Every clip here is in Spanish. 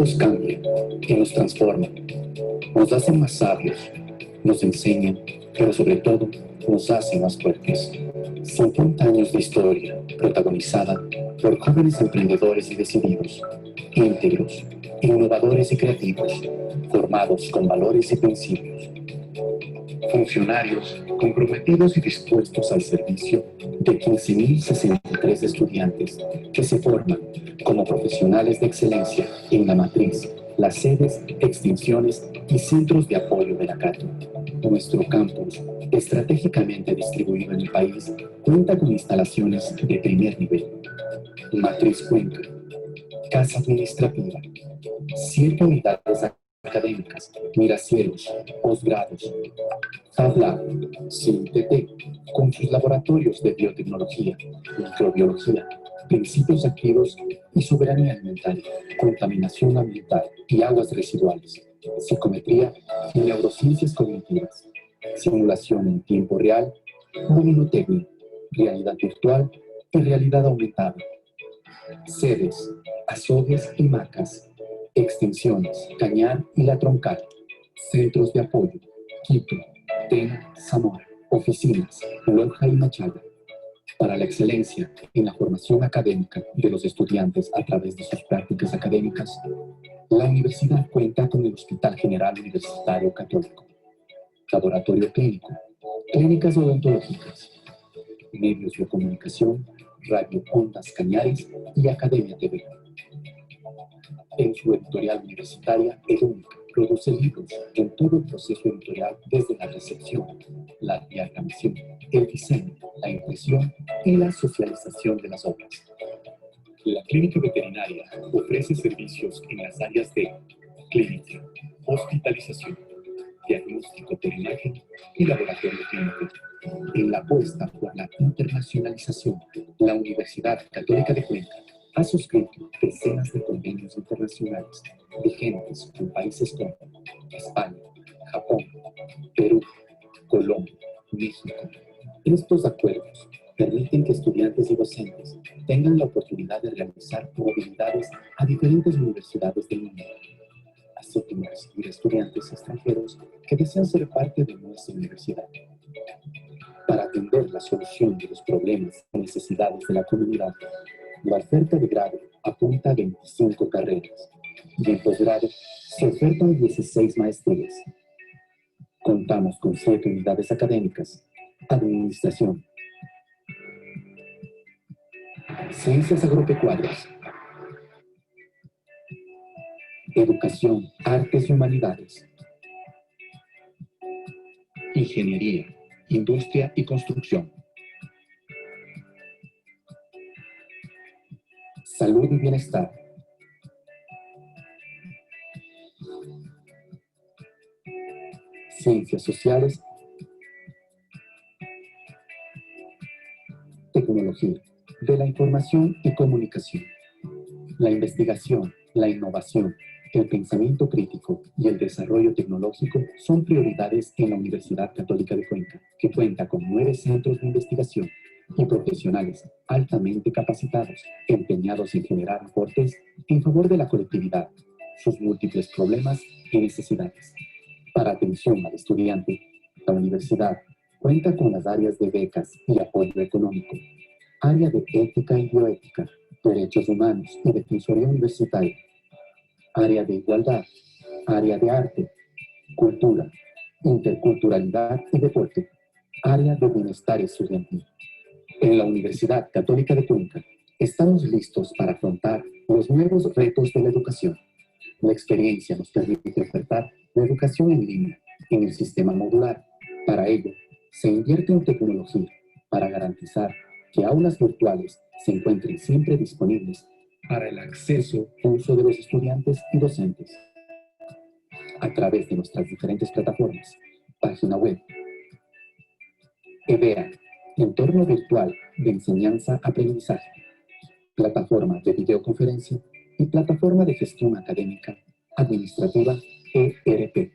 tiempos cambian y nos transforman, nos hacen más sabios, nos enseñan, pero sobre todo nos hacen más fuertes. 50 años de historia protagonizada por jóvenes emprendedores y decididos, íntegros, innovadores y creativos, formados con valores y principios. Funcionarios comprometidos y dispuestos al servicio de 15.063 estudiantes que se forman como profesionales de excelencia en la matriz, las sedes, extensiones y centros de apoyo de la Cato. Nuestro campus, estratégicamente distribuido en el país, cuenta con instalaciones de primer nivel. Matriz Cuenca, Casa Administrativa, 7 unidades académicas, miracielos, posgrados, FabLab, CINTT, con sus laboratorios de biotecnología, microbiología, principios activos y soberanía alimentaria, contaminación ambiental y aguas residuales, psicometría y neurociencias cognitivas, simulación en tiempo real, luminotecnia, realidad virtual y realidad aumentada. Sedes, Azogues y Macas, extensiones, Cañar y La Troncal, centros de apoyo, Quito, Tena, Zamora, oficinas, Loja y Machala. Para la excelencia en la formación académica de los estudiantes a través de sus prácticas académicas, la universidad cuenta con el Hospital General Universitario Católico, laboratorio clínico, clínicas odontológicas, medios de comunicación, Radio Ondas Cañares y Academia TV. En su editorial universitaria, EDUNC produce libros en todo el proceso editorial, desde la recepción, la diagramación, el diseño, la impresión y la socialización de las obras. La clínica veterinaria ofrece servicios en las áreas de clínica, hospitalización, diagnóstico por imagen y laboratorio clínico. En la apuesta por la internacionalización, la Universidad Católica de Cuenca ha suscrito decenas de convenios internacionales vigentes con países como España, Japón, Perú, Colombia, México. Estos acuerdos permiten que estudiantes y docentes tengan la oportunidad de realizar movilidades a diferentes universidades del mundo, así como recibir estudiantes extranjeros que desean ser parte de nuestra universidad. Para atender la solución de los problemas y necesidades de la comunidad, la oferta de grado apunta a 25 carreras y en posgrado se ofertan 16 maestrías. Contamos con 7 unidades académicas: administración, ciencias agropecuarias, educación, artes y humanidades, ingeniería, industria y construcción, salud y bienestar, ciencias sociales, tecnología de la información y comunicación. La investigación, la innovación, el pensamiento crítico y el desarrollo tecnológico son prioridades en la Universidad Católica de Cuenca, que cuenta con 9 centros de investigación y profesionales altamente capacitados, empeñados en generar aportes en favor de la colectividad, sus múltiples problemas y necesidades. Para atención al estudiante, la universidad cuenta con las áreas de becas y apoyo económico, área de ética y bioética, derechos humanos y defensoría universitaria, área de igualdad, área de arte, cultura, interculturalidad y deporte, área de bienestar estudiantil. En la Universidad Católica de Cuenca estamos listos para afrontar los nuevos retos de la educación. La experiencia nos permite ofertar la educación en línea en el sistema modular. Para ello, se invierte en tecnología para garantizar que aulas virtuales se encuentren siempre disponibles para el acceso y uso de los estudiantes y docentes a través de nuestras diferentes plataformas, página web, EVEA, entorno virtual de enseñanza-aprendizaje, plataforma de videoconferencia y plataforma de gestión académica administrativa ERP.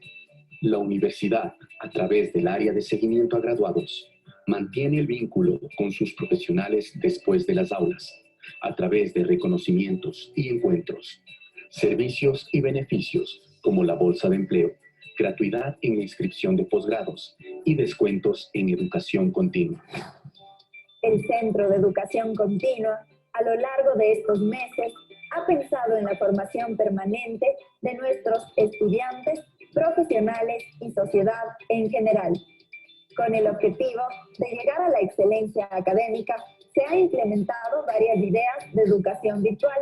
La universidad, a través del área de seguimiento a graduados, mantiene el vínculo con sus profesionales después de las aulas, a través de reconocimientos y encuentros. servicios y beneficios como la bolsa de empleo, gratuidad en la inscripción de posgrados y descuentos en educación continua. El Centro de Educación Continua, a lo largo de estos meses, ha pensado en la formación permanente de nuestros estudiantes, profesionales y sociedad en general. Con el objetivo de llegar a la excelencia académica, se han implementado varias ideas de educación virtual,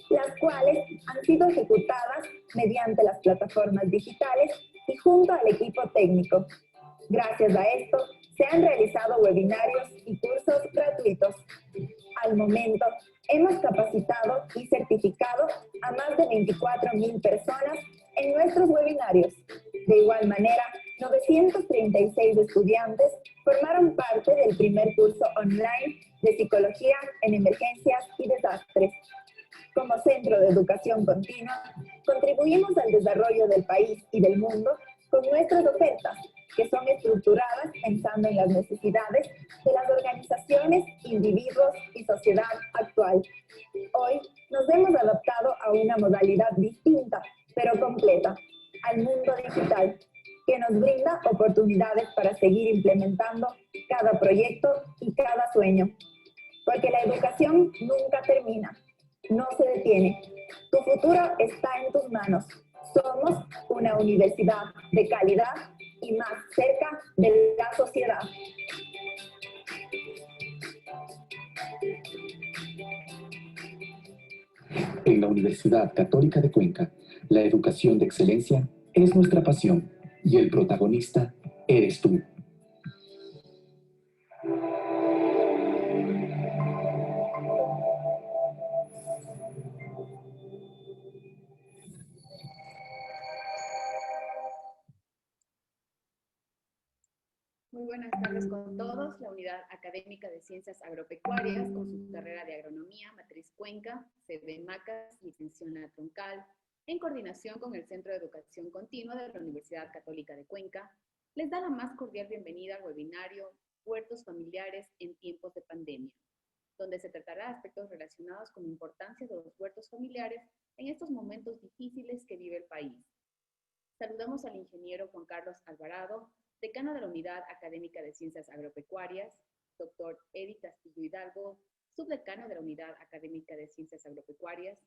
las cuales han sido ejecutadas mediante las plataformas digitales y junto al equipo técnico. Gracias a esto, se han realizado webinarios y cursos gratuitos. Al momento, hemos capacitado y certificado a más de 24.000 personas en nuestros webinarios. De igual manera, 936 estudiantes formaron parte del primer curso online de Psicología en Emergencias y Desastres. Como Centro de Educación Continua, contribuimos al desarrollo del país y del mundo con nuestras ofertas, que son estructuradas pensando en las necesidades de las organizaciones, individuos y sociedad actual. Hoy nos hemos adaptado a una modalidad distinta, pero completa, al mundo digital, que nos brinda oportunidades para seguir implementando cada proyecto y cada sueño. Porque la educación nunca termina, no se detiene. Tu futuro está en tus manos. Somos una universidad de calidad y más cerca de la sociedad. En la Universidad Católica de Cuenca, la educación de excelencia es nuestra pasión y el protagonista eres tú. Muy buenas tardes con todos. La Unidad Académica de Ciencias Agropecuarias, con su carrera de Agronomía, Matriz Cuenca, sede en Macas y extensión a Troncal, en coordinación con el Centro de Educación Continua de la Universidad Católica de Cuenca, les da la más cordial bienvenida al webinario Huertos Familiares en Tiempos de Pandemia, donde se tratará aspectos relacionados con la importancia de los huertos familiares en estos momentos difíciles que vive el país. Saludamos al ingeniero Juan Carlos Alvarado, decano de la Unidad Académica de Ciencias Agropecuarias, doctor Eddie Castillo Hidalgo, subdecano de la Unidad Académica de Ciencias Agropecuarias,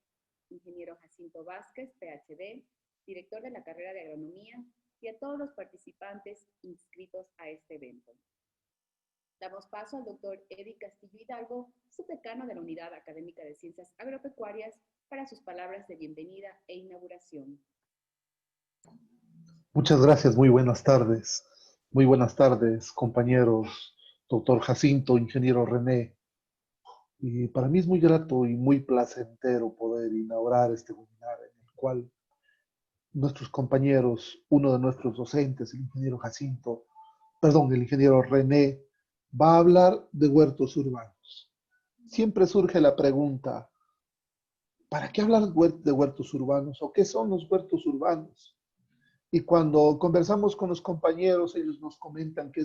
ingeniero Jacinto Vázquez, PhD, director de la carrera de Agronomía, y a todos los participantes inscritos a este evento. Damos paso al doctor Eddie Castillo Hidalgo, subdecano de la Unidad Académica de Ciencias Agropecuarias, para sus palabras de bienvenida e inauguración. Muchas gracias, muy buenas tardes. Muy buenas tardes, compañeros, doctor Jacinto, ingeniero René. Y para mí es muy grato y muy placentero poder inaugurar este webinar en el cual nuestros compañeros, uno de nuestros docentes, el ingeniero el ingeniero René, va a hablar de huertos urbanos. Siempre surge la pregunta, ¿para qué hablar de huertos urbanos? ¿O qué son los huertos urbanos? Y cuando conversamos con los compañeros, ellos nos comentan que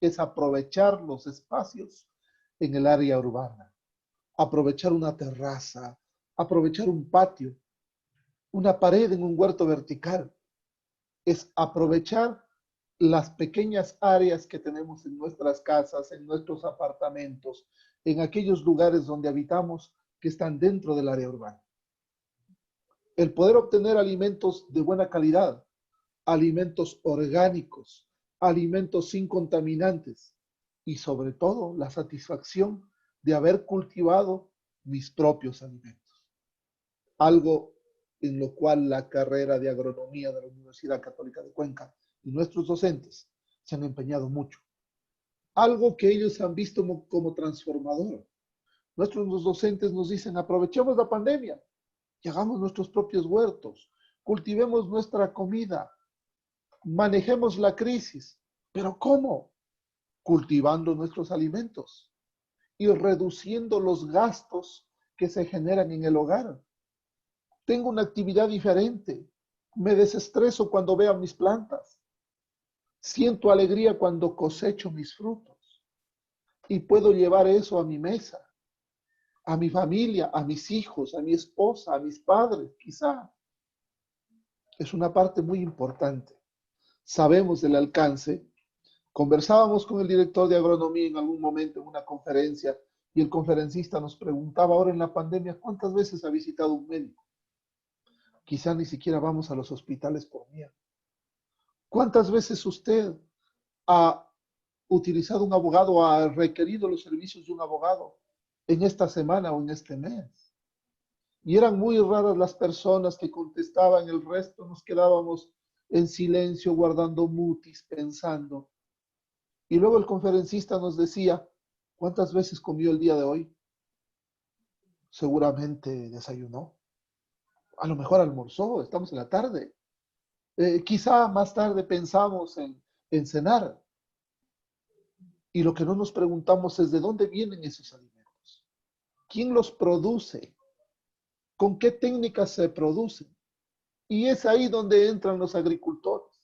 es aprovechar los espacios en el área urbana, aprovechar una terraza, aprovechar un patio, una pared en un huerto vertical. Es aprovechar las pequeñas áreas que tenemos en nuestras casas, en nuestros apartamentos, en aquellos lugares donde habitamos que están dentro del área urbana. El poder obtener alimentos de buena calidad, alimentos orgánicos, alimentos sin contaminantes y sobre todo la satisfacción de haber cultivado mis propios alimentos. Algo en lo cual la carrera de agronomía de la Universidad Católica de Cuenca y nuestros docentes se han empeñado mucho. Algo que ellos han visto como transformador. Nuestros docentes nos dicen, aprovechemos la pandemia y hagamos nuestros propios huertos, cultivemos nuestra comida, manejemos la crisis. ¿Pero cómo? Cultivando nuestros alimentos y reduciendo los gastos que se generan en el hogar. Tengo una actividad diferente. Me desestreso cuando veo mis plantas. Siento alegría cuando cosecho mis frutos. Y puedo llevar eso a mi mesa. a mi familia, a mis hijos, a mi esposa, a mis padres, quizá. Es una parte muy importante. Sabemos del alcance. Conversábamos con el director de agronomía en algún momento en una conferencia y el conferencista nos preguntaba ahora en la pandemia, ¿cuántas veces ha visitado un médico? Quizá ni siquiera vamos a los hospitales por miedo. ¿Cuántas veces usted ha utilizado un abogado o ha requerido los servicios de un abogado en esta semana o en este mes? Y eran muy raras las personas que contestaban, el resto nos quedábamos en silencio, guardando mutis, pensando. Y luego el conferencista nos decía, ¿cuántas veces comió el día de hoy? Seguramente desayunó. A lo mejor almorzó, estamos en la tarde. Quizá más tarde pensamos en cenar. Y lo que no nos preguntamos es de dónde vienen esos alimentos. ¿Quién los produce? ¿Con qué técnicas se producen? Y es ahí donde entran los agricultores.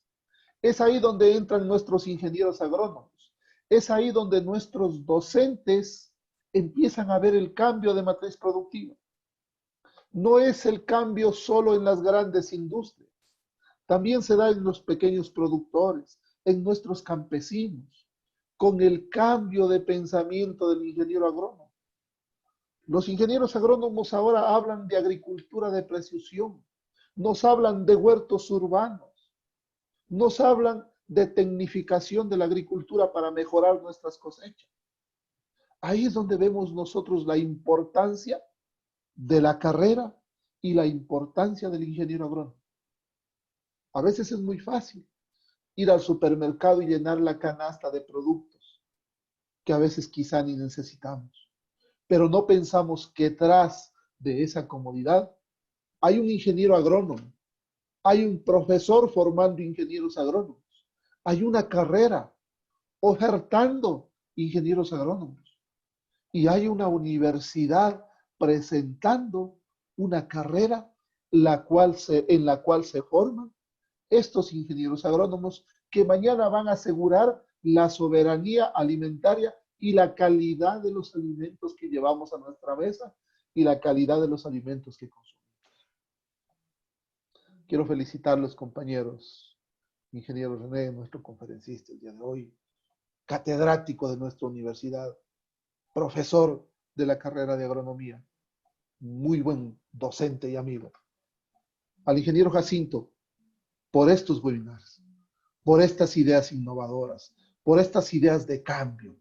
Es ahí donde entran nuestros ingenieros agrónomos. Es ahí donde nuestros docentes empiezan a ver el cambio de matriz productiva. No es el cambio solo en las grandes industrias. También se da en los pequeños productores, en nuestros campesinos, con el cambio de pensamiento del ingeniero agrónomo. Los ingenieros agrónomos ahora hablan de agricultura de precisión, nos hablan de huertos urbanos, nos hablan de tecnificación de la agricultura para mejorar nuestras cosechas. Ahí es donde vemos nosotros la importancia de la carrera y la importancia del ingeniero agrónomo. A veces es muy fácil ir al supermercado y llenar la canasta de productos que a veces quizá ni necesitamos, pero no pensamos que tras de esa comodidad hay un ingeniero agrónomo, hay un profesor formando ingenieros agrónomos, hay una carrera ofertando ingenieros agrónomos y hay una universidad presentando una carrera en la cual se forman estos ingenieros agrónomos que mañana van a asegurar la soberanía alimentaria y la calidad de los alimentos que llevamos a nuestra mesa y la calidad de los alimentos que consumimos. Quiero felicitar a los compañeros, ingeniero René, nuestro conferencista el día de hoy, catedrático de nuestra universidad, profesor de la carrera de agronomía, muy buen docente y amigo. Al ingeniero Jacinto, por estos webinars, por estas ideas innovadoras, por estas ideas de cambio.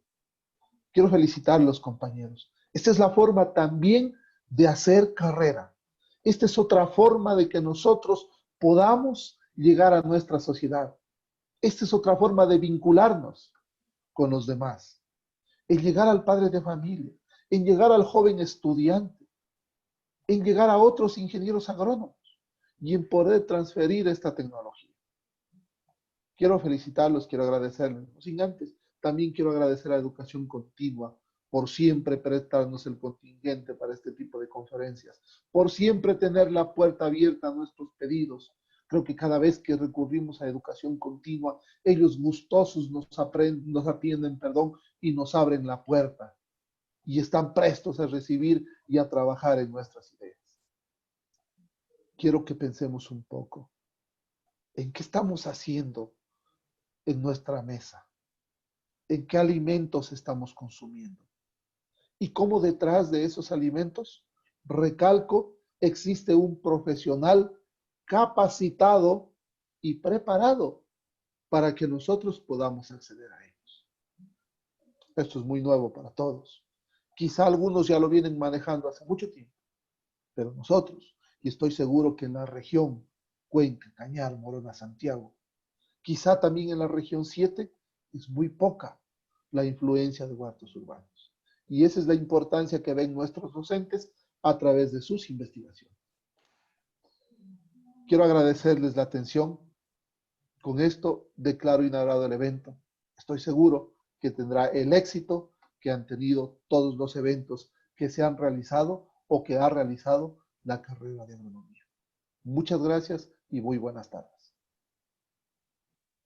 Quiero felicitar a los compañeros. Esta es la forma también de hacer carrera. Esta es otra forma de que nosotros podamos llegar a nuestra sociedad. Esta es otra forma de vincularnos con los demás. En llegar al padre de familia, en llegar al joven estudiante, en llegar a otros ingenieros agrónomos y en poder transferir esta tecnología. Quiero felicitarlos, quiero agradecerles. Sin antes, también quiero agradecer a Educación Continua por siempre prestarnos el contingente para este tipo de conferencias, por siempre tener la puerta abierta a nuestros pedidos. Creo que cada vez que recurrimos a Educación Continua, ellos gustosos nos atienden, y nos abren la puerta y están prestos a recibir y a trabajar en nuestras ideas. Quiero que pensemos un poco en qué estamos haciendo en nuestra mesa, en qué alimentos estamos consumiendo y cómo detrás de esos alimentos, recalco, existe un profesional capacitado y preparado para que nosotros podamos acceder a ellos. Esto es muy nuevo para todos. Quizá algunos ya lo vienen manejando hace mucho tiempo, pero nosotros, y estoy seguro que en la región Cuenca, Cañar, Morona, Santiago, quizá también en la región 7, es muy poca la influencia de huertos urbanos. Y esa es la importancia que ven nuestros docentes a través de sus investigaciones. Quiero agradecerles la atención. Con esto declaro inaugurado el evento. Estoy seguro que tendrá el éxito que han tenido todos los eventos que se han realizado o que ha realizado la carrera de agronomía. Muchas gracias y muy buenas tardes.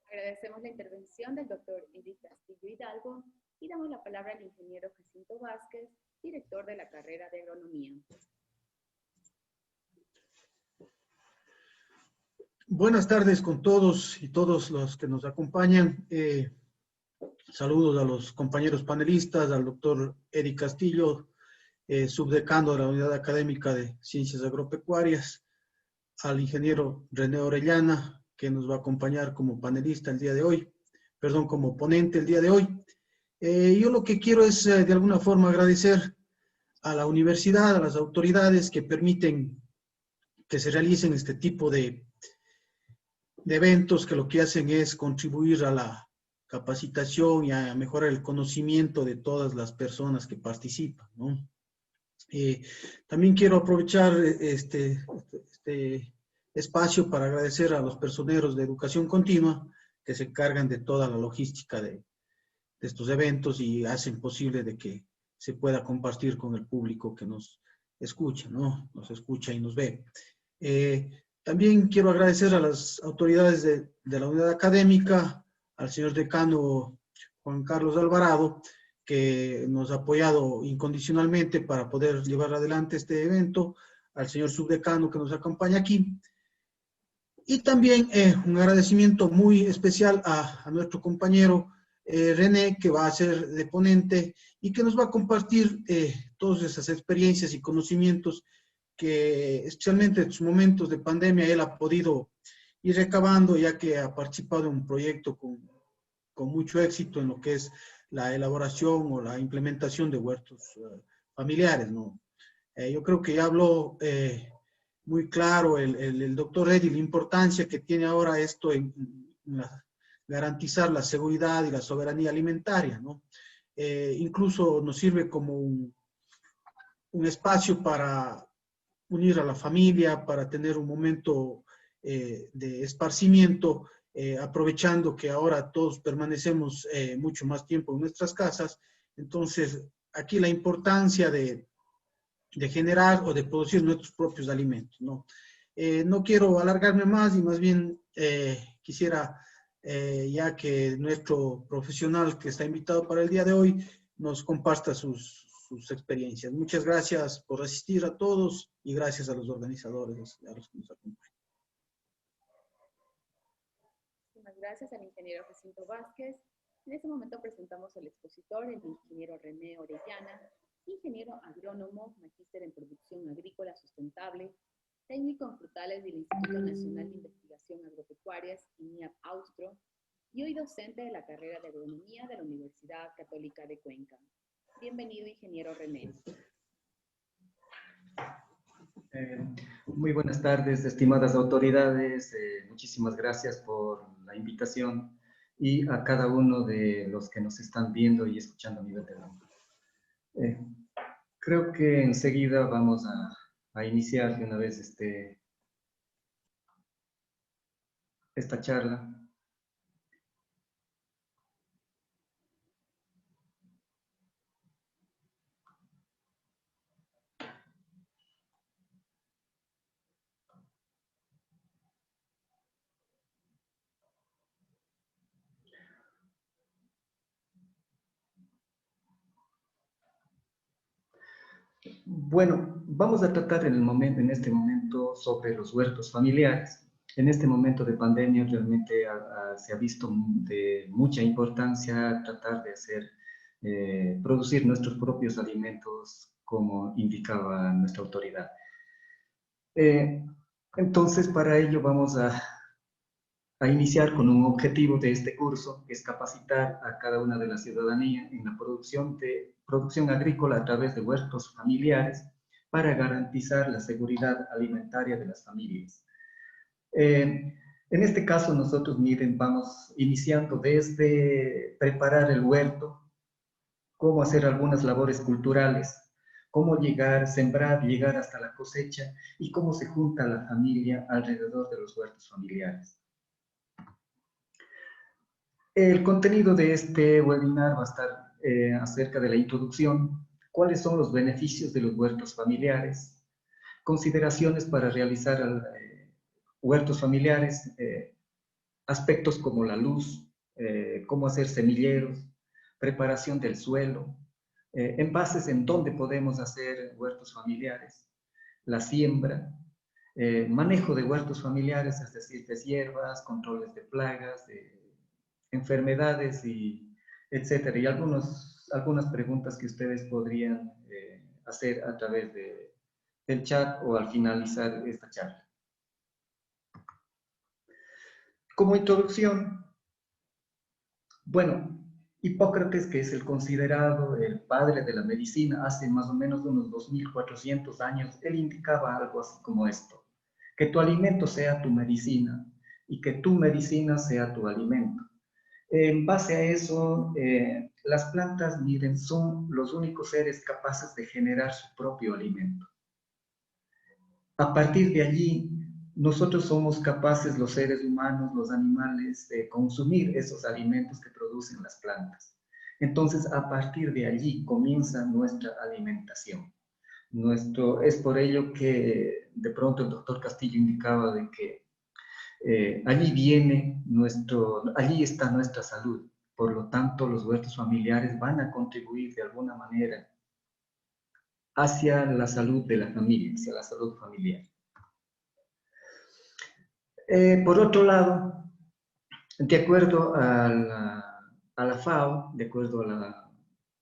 Agradecemos la intervención del doctor Edith Castillo Hidalgo y damos la palabra al ingeniero Jacinto Vázquez, director de la carrera de Agronomía. Buenas tardes con todos y todos los que nos acompañan. Saludos a los compañeros panelistas, al doctor Eddie Castillo, subdecano de la Unidad Académica de Ciencias Agropecuarias, al ingeniero René Orellana, que nos va a acompañar como panelista el día de hoy, perdón, como ponente el día de hoy. Yo lo que quiero es, de alguna forma, agradecer a la universidad, a las autoridades que permiten que se realicen este tipo de eventos que lo que hacen es contribuir a la capacitación y a mejorar el conocimiento de todas las personas que participan, ¿no? También quiero aprovechar este espacio para agradecer a los personeros de educación continua que se encargan de toda la logística de estos eventos y hacen posible de que se pueda compartir con el público que nos escucha, ¿no? Nos escucha y nos ve. También quiero agradecer a las autoridades de la unidad académica, al señor decano Juan Carlos Alvarado, que nos ha apoyado incondicionalmente para poder llevar adelante este evento, al señor subdecano que nos acompaña aquí, y también un agradecimiento muy especial a nuestro compañero René, que va a ser de ponente y que nos va a compartir todas esas experiencias y conocimientos que especialmente en sus momentos de pandemia él ha podido ir recabando, ya que ha participado en un proyecto con mucho éxito en lo que es la elaboración o la implementación de huertos familiares, ¿no? Yo creo que ya habló muy claro el doctor Eddy la importancia que tiene ahora esto en garantizar la seguridad y la soberanía alimentaria, ¿no? Incluso nos sirve como un espacio para unir a la familia, para tener un momento de esparcimiento, aprovechando que ahora todos permanecemos mucho más tiempo en nuestras casas. Entonces, aquí la importancia de generar o de producir nuestros propios alimentos, ¿no? No quiero alargarme más y más bien quisiera, ya que nuestro profesional que está invitado para el día de hoy nos comparta sus experiencias. Muchas gracias por asistir a todos y gracias a los organizadores, a los que nos acompañan. Muchas gracias al ingeniero Jacinto Vázquez. En este momento presentamos al expositor, el ingeniero René Orellana, ingeniero agrónomo, magíster en producción agrícola sustentable, técnico en frutales del Instituto Nacional de Investigación Agropecuarias, INIAP Austro, y hoy docente de la carrera de agronomía de la Universidad Católica de Cuenca. Bienvenido, ingeniero René. Muy buenas tardes, estimadas autoridades. Muchísimas gracias por la invitación y a cada uno de los que nos están viendo y escuchando a nivel de la. Creo que enseguida vamos a iniciar de una vez esta charla. Bueno, vamos a tratar en este momento sobre los huertos familiares. En este momento de pandemia realmente se ha visto de mucha importancia tratar de producir nuestros propios alimentos como indicaba nuestra autoridad. Entonces, para ello vamos a iniciar con un objetivo de este curso, que es capacitar a cada una de la ciudadanía en la producción agrícola a través de huertos familiares para garantizar la seguridad alimentaria de las familias. En este caso nosotros, miren, vamos iniciando desde preparar el huerto, cómo hacer algunas labores culturales, cómo sembrar, llegar hasta la cosecha y cómo se junta la familia alrededor de los huertos familiares. El contenido de este webinar va a estar acerca de la introducción, cuáles son los beneficios de los huertos familiares, consideraciones para realizar huertos familiares, aspectos como la luz, cómo hacer semilleros, preparación del suelo, envases en donde podemos hacer huertos familiares, la siembra, manejo de huertos familiares, es decir, de hierbas, controles de plagas, de enfermedades, y etcétera. Y algunas preguntas que ustedes podrían hacer a través del chat o al finalizar esta charla. Como introducción, bueno, Hipócrates, que es el considerado el padre de la medicina, hace más o menos unos 2400 años, él indicaba algo así como esto: que tu alimento sea tu medicina y que tu medicina sea tu alimento. En base a eso, las plantas, miren, son los únicos seres capaces de generar su propio alimento. A partir de allí, nosotros somos capaces, los seres humanos, los animales, de consumir esos alimentos que producen las plantas. Entonces, a partir de allí comienza nuestra alimentación. Es por ello que de pronto el doctor Castillo indicaba de que allí está nuestra salud. Por lo tanto, los huertos familiares van a contribuir de alguna manera hacia la salud de la familia, hacia la salud familiar. Por otro lado, de acuerdo a la FAO, de acuerdo a la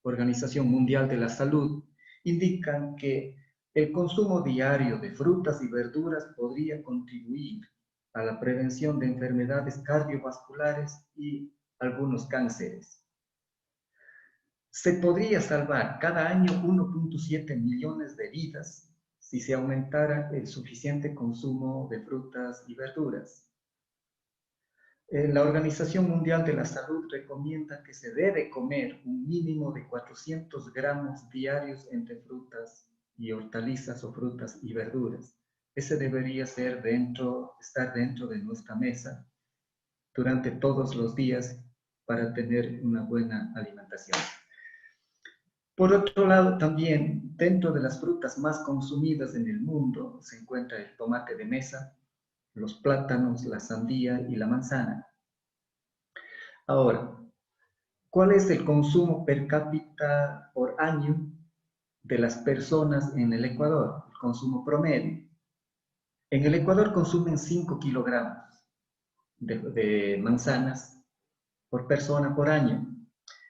Organización Mundial de la Salud, indican que el consumo diario de frutas y verduras podría contribuir a la prevención de enfermedades cardiovasculares y algunos cánceres. Se podría salvar cada año 1.7 millones de vidas si se aumentara el suficiente consumo de frutas y verduras. La Organización Mundial de la Salud recomienda que se debe comer un mínimo de 400 gramos diarios entre frutas y hortalizas o frutas y verduras. Ese debería estar dentro de nuestra mesa durante todos los días para tener una buena alimentación. Por otro lado, también dentro de las frutas más consumidas en el mundo se encuentra el tomate de mesa, los plátanos, la sandía y la manzana. Ahora, ¿cuál es el consumo per cápita por año de las personas en el Ecuador? El consumo promedio. En el Ecuador consumen 5 kilogramos de manzanas por persona por año.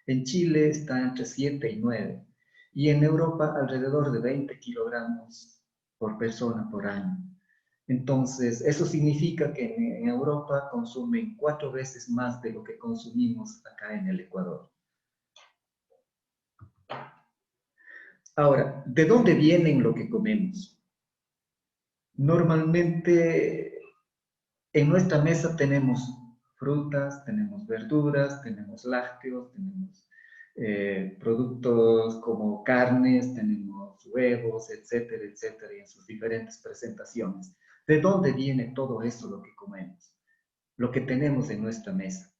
En Chile está entre 7 y 9. Y en Europa alrededor de 20 kilogramos por persona por año. Entonces, eso significa que en Europa consumen 4 veces más de lo que consumimos acá en el Ecuador. Ahora, ¿de dónde vienen lo que comemos? Normalmente en nuestra mesa tenemos frutas, tenemos verduras, tenemos lácteos, tenemos productos como carnes, tenemos huevos, etcétera, etcétera, y en sus diferentes presentaciones. ¿De dónde viene todo eso lo que comemos? Lo que tenemos en nuestra mesa.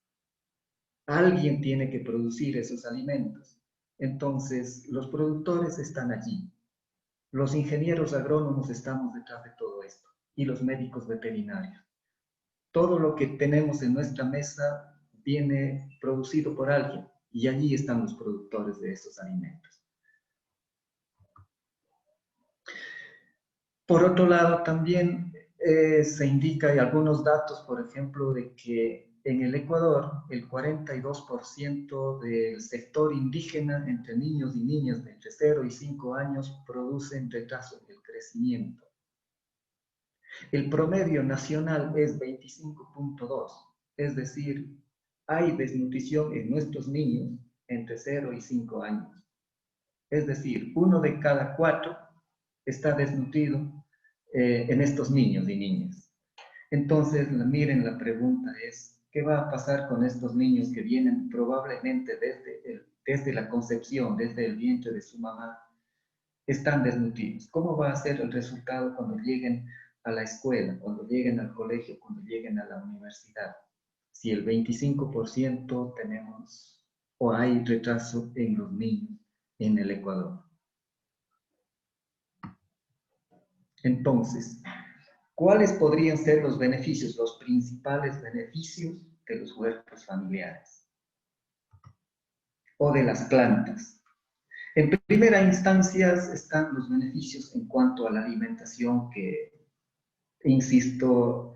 Alguien tiene que producir esos alimentos. Entonces, los productores están allí. Los ingenieros agrónomos estamos detrás de todo esto. Y los médicos veterinarios. Todo lo que tenemos en nuestra mesa viene producido por alguien. Y allí están los productores de esos alimentos. Por otro lado, también se indica, hay algunos datos, por ejemplo, de que en el Ecuador el 42% del sector indígena entre niños y niñas de entre 0 y 5 años producen retraso del crecimiento. El promedio nacional es 25.2, es decir, hay desnutrición en nuestros niños entre 0 y 5 años. Es decir, 1 de cada 4 está desnutrido en estos niños y niñas. Entonces, miren, la pregunta es, ¿qué va a pasar con estos niños que vienen probablemente desde la concepción, desde el vientre de su mamá? Están desnutridos. ¿Cómo va a ser el resultado cuando lleguen a la escuela, cuando lleguen al colegio, cuando lleguen a la universidad? Si el 25% tenemos o hay retraso en los niños en el Ecuador. Entonces, ¿cuáles podrían ser los beneficios, los principales beneficios de los huertos familiares? O de las plantas. En primera instancia están los beneficios en cuanto a la alimentación que, insisto,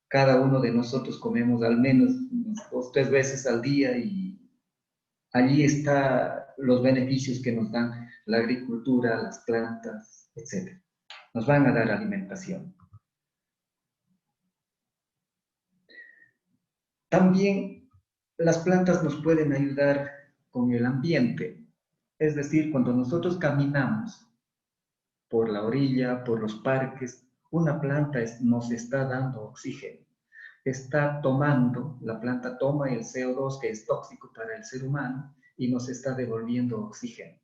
cada uno de nosotros comemos al menos 2 o 3 veces al día y allí están los beneficios que nos dan la agricultura, las plantas, etc. Nos van a dar alimentación. También las plantas nos pueden ayudar con el ambiente. Es decir, cuando nosotros caminamos por la orilla, por los parques, una planta nos está dando oxígeno. Está tomando, la planta toma el CO2 que es tóxico para el ser humano y nos está devolviendo oxígeno.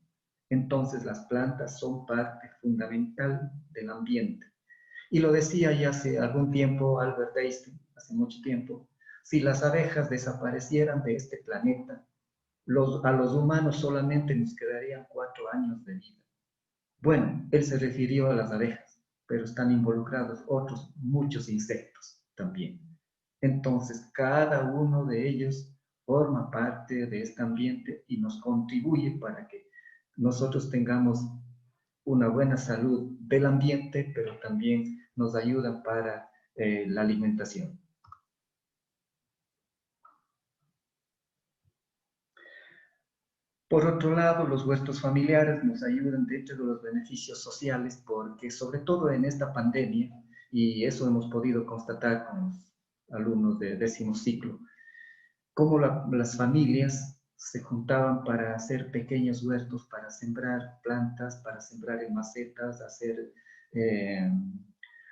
Entonces las plantas son parte fundamental del ambiente. Y lo decía ya hace algún tiempo Albert Einstein, hace mucho tiempo, si las abejas desaparecieran de este planeta, a los humanos solamente nos quedarían 4 años de vida. Bueno, él se refirió a las abejas, pero están involucrados otros muchos insectos también. Entonces, cada uno de ellos forma parte de este ambiente y nos contribuye para que nosotros tengamos una buena salud del ambiente, pero también nos ayuda para la alimentación. Por otro lado, los huertos familiares nos ayudan dentro de los beneficios sociales porque, sobre todo en esta pandemia, y eso hemos podido constatar con los alumnos de 10º ciclo, cómo las familias se juntaban para hacer pequeños huertos, para sembrar plantas, para sembrar en macetas, hacer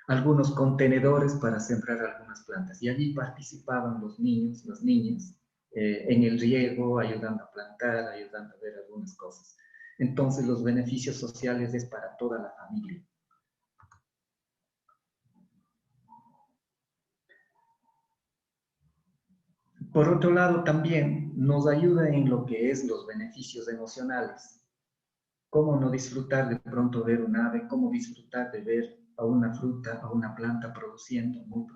algunos contenedores para sembrar algunas plantas. Y allí participaban los niños, las niñas, en el riego, ayudando a plantar, ayudando a ver algunas cosas. Entonces los beneficios sociales es para toda la familia. Por otro lado, también nos ayuda en lo que es los beneficios emocionales. Cómo no disfrutar de pronto ver un ave, cómo disfrutar de ver a una fruta, a una planta produciendo, muy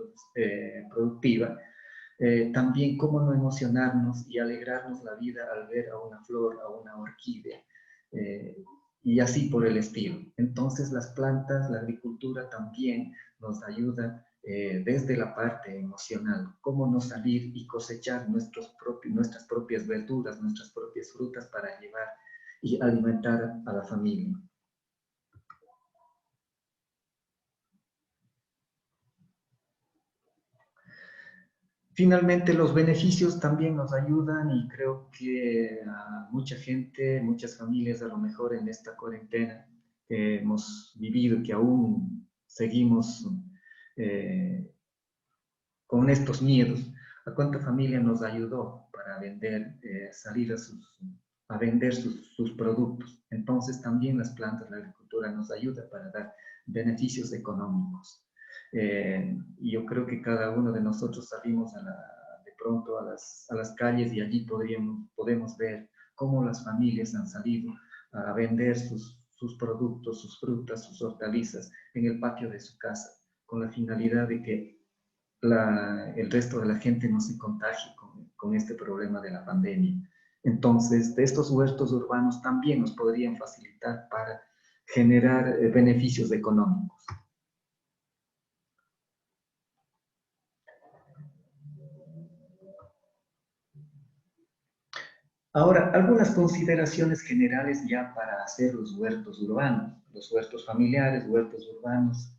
productiva. También cómo no emocionarnos y alegrarnos la vida al ver a una flor, a una orquídea, y así por el estilo. Entonces las plantas, la agricultura también nos ayuda desde la parte emocional, cómo no salir y cosechar nuestras propias verduras, nuestras propias frutas para llevar y alimentar a la familia. Finalmente, los beneficios también nos ayudan y creo que a mucha gente, muchas familias a lo mejor en esta cuarentena que hemos vivido, que aún seguimos con estos miedos, ¿a cuánta familia nos ayudó para vender, salir a vender sus productos? Entonces también las plantas, la agricultura nos ayuda para dar beneficios económicos. Y yo creo que cada uno de nosotros salimos de pronto a las calles y allí podemos ver cómo las familias han salido a vender sus productos, sus frutas, sus hortalizas en el patio de su casa, con la finalidad de que el resto de la gente no se contagie con este problema de la pandemia. Entonces, de estos huertos urbanos también nos podrían facilitar para generar beneficios económicos. Ahora, algunas consideraciones generales ya para hacer los huertos urbanos, los huertos familiares, huertos urbanos.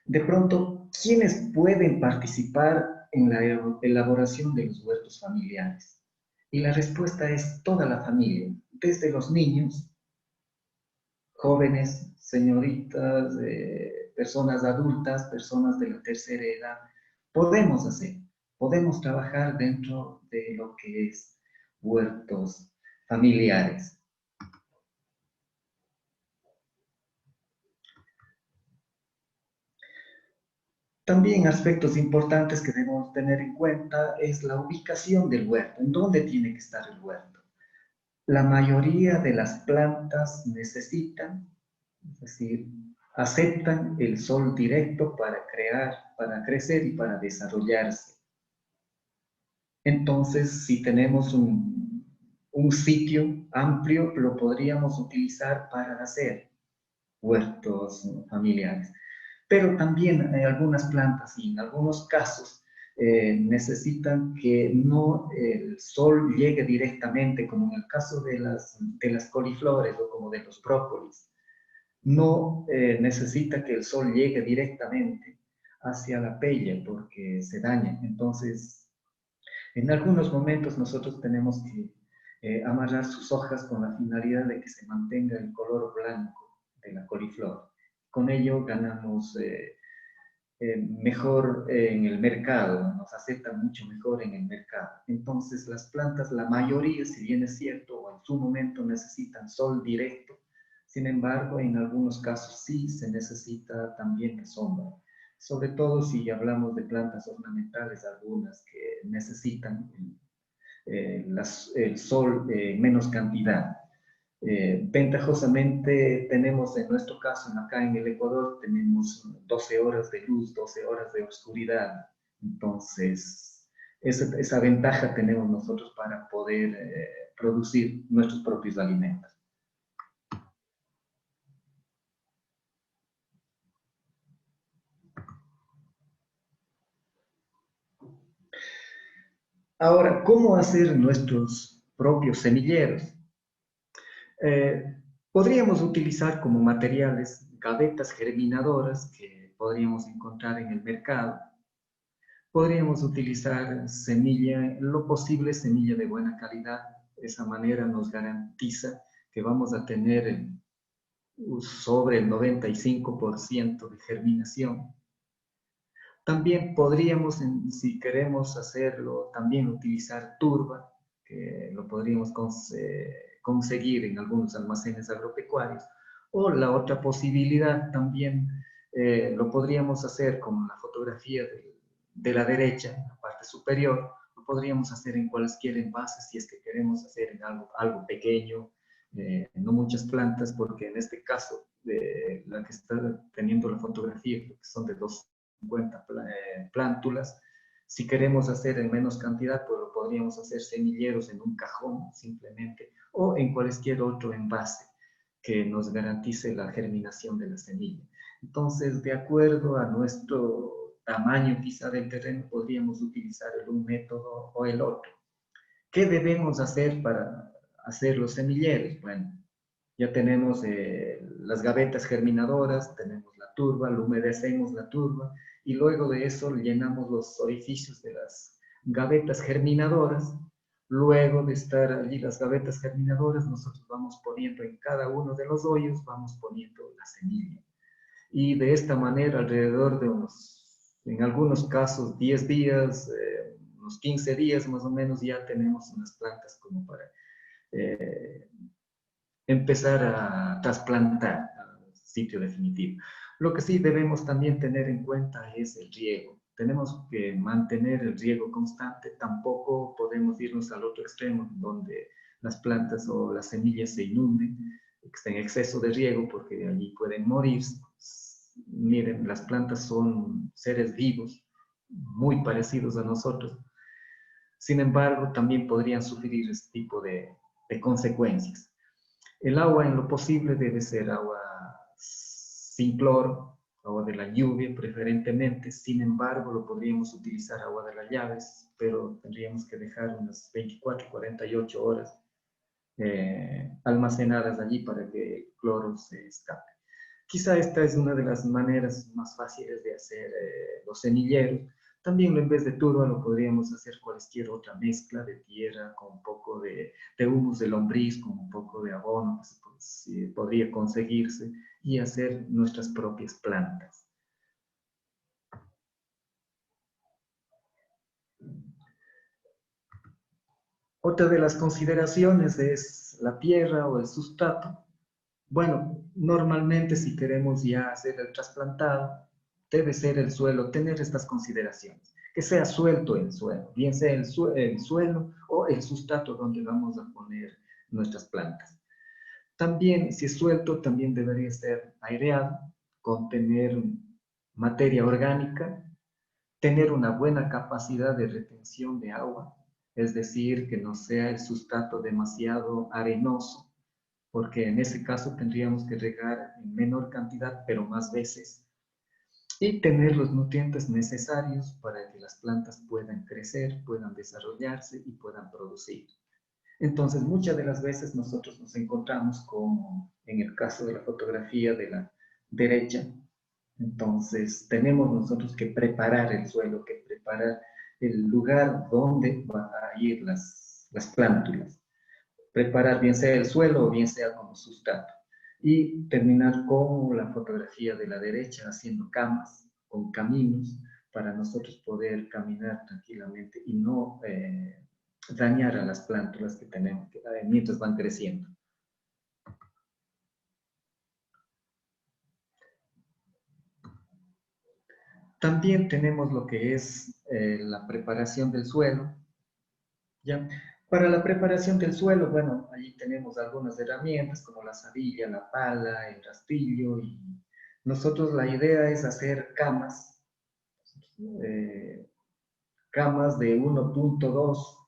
De pronto, ¿quiénes pueden participar en la elaboración de los huertos familiares? Y la respuesta es toda la familia, desde los niños, jóvenes, señoritas, personas adultas, personas de la tercera edad. Podemos trabajar dentro de lo que es huertos familiares. También aspectos importantes que debemos tener en cuenta es la ubicación del huerto. ¿En dónde tiene que estar el huerto? La mayoría de las plantas necesitan, es decir, aceptan el sol directo para crecer y para desarrollarse. Entonces, si tenemos un un sitio amplio lo podríamos utilizar para hacer huertos familiares. Pero también hay algunas plantas y en algunos casos necesitan que no el sol llegue directamente, como en el caso de las coliflores o como de los brócolis. No necesita que el sol llegue directamente hacia la pella porque se daña. Entonces, en algunos momentos nosotros tenemos que amarrar sus hojas con la finalidad de que se mantenga el color blanco de la coliflor. Con ello ganamos mejor en el mercado, nos aceptan mucho mejor en el mercado. Entonces las plantas, la mayoría, si bien es cierto, o en su momento necesitan sol directo, sin embargo, en algunos casos sí se necesita también de sombra. Sobre todo si hablamos de plantas ornamentales, algunas que necesitan el sol en menos cantidad. Ventajosamente tenemos en nuestro caso, acá en el Ecuador, tenemos 12 horas de luz, 12 horas de oscuridad. Entonces, esa ventaja tenemos nosotros para poder producir nuestros propios alimentos. Ahora, ¿cómo hacer nuestros propios semilleros? Podríamos utilizar como materiales gavetas germinadoras que podríamos encontrar en el mercado. Podríamos utilizar semilla, lo posible semilla de buena calidad. De esa manera nos garantiza que vamos a tener sobre el 95% de germinación. También podríamos, si queremos hacerlo, también utilizar turba, que lo podríamos conseguir en algunos almacenes agropecuarios. O la otra posibilidad también lo podríamos hacer con la fotografía de la derecha, en la parte superior. Lo podríamos hacer en cualquier envase si es que queremos hacer en algo pequeño, no muchas plantas, porque en este caso, la que está teniendo la fotografía, que son de 250 plántulas. Si queremos hacer en menos cantidad, pues lo podríamos hacer semilleros en un cajón simplemente o en cualquier otro envase que nos garantice la germinación de la semilla. Entonces, de acuerdo a nuestro tamaño quizá del terreno, podríamos utilizar un método o el otro. ¿Qué debemos hacer para hacer los semilleros? Bueno, ya tenemos las gavetas germinadoras, tenemos la turba, lo humedecemos la turba y luego de eso llenamos los orificios de las gavetas germinadoras. Luego de estar allí las gavetas germinadoras, nosotros vamos poniendo en cada uno de los hoyos, vamos poniendo la semilla. Y de esta manera, alrededor de en algunos casos, 10 días, unos 15 días más o menos, ya tenemos unas plantas como para empezar a trasplantar al sitio definitivo. Lo que sí debemos también tener en cuenta es el riego. Tenemos que mantener el riego constante, tampoco podemos irnos al otro extremo donde las plantas o las semillas se inunden, que estén en exceso de riego porque allí pueden morir. Miren, las plantas son seres vivos, muy parecidos a nosotros. Sin embargo, también podrían sufrir este tipo de consecuencias. El agua en lo posible debe ser agua sin cloro, agua de la lluvia preferentemente. Sin embargo, lo podríamos utilizar agua de las llaves, pero tendríamos que dejar unas 24, 48 horas almacenadas allí para que el cloro se escape. Quizá esta es una de las maneras más fáciles de hacer los semilleros. También en vez de turba lo podríamos hacer cualquier otra mezcla de tierra con un poco de humus de lombriz, con un poco de abono, pues, podría conseguirse y hacer nuestras propias plantas. Otra de las consideraciones es la tierra o el sustrato. Bueno, normalmente si queremos ya hacer el trasplantado, debe ser el suelo, tener estas consideraciones. Que sea suelto el suelo, bien sea el suelo o el sustrato donde vamos a poner nuestras plantas. También, si es suelto, también debería ser aireado, contener materia orgánica, tener una buena capacidad de retención de agua, es decir, que no sea el sustrato demasiado arenoso, porque en ese caso tendríamos que regar en menor cantidad, pero más veces, y tener los nutrientes necesarios para que las plantas puedan crecer, puedan desarrollarse y puedan producir. Entonces, muchas de las veces nosotros nos encontramos como en el caso de la fotografía de la derecha. Entonces, tenemos nosotros que preparar el suelo, que preparar el lugar donde van a ir las plántulas. Preparar bien sea el suelo o bien sea como sustrato. Y terminar con la fotografía de la derecha, haciendo camas, con caminos, para nosotros poder caminar tranquilamente y no dañar a las plántulas que tenemos mientras van creciendo. También tenemos lo que es la preparación del suelo. ¿Ya? Para la preparación del suelo, bueno, allí tenemos algunas herramientas como la sabilla, la pala, el rastrillo, y nosotros la idea es hacer camas, camas de 1.2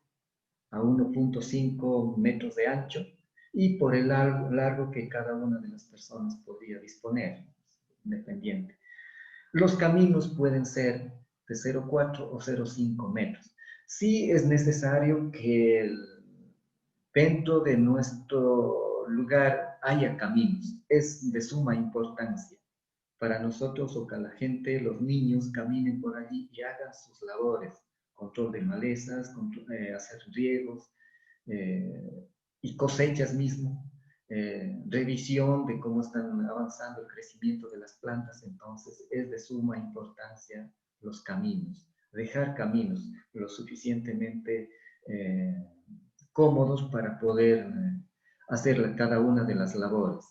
a 1.5 metros de ancho y por el largo que cada una de las personas podría disponer, independiente. Los caminos pueden ser de 0,4 o 0,5 metros. Sí es necesario que dentro de nuestro lugar haya caminos. Es de suma importancia para nosotros o que la gente, los niños, caminen por allí y hagan sus labores. Control de malezas, hacer riegos y cosechas mismo. Revisión de cómo están avanzando el crecimiento de las plantas. Entonces es de suma importancia los caminos. Dejar caminos lo suficientemente cómodos para poder hacer cada una de las labores.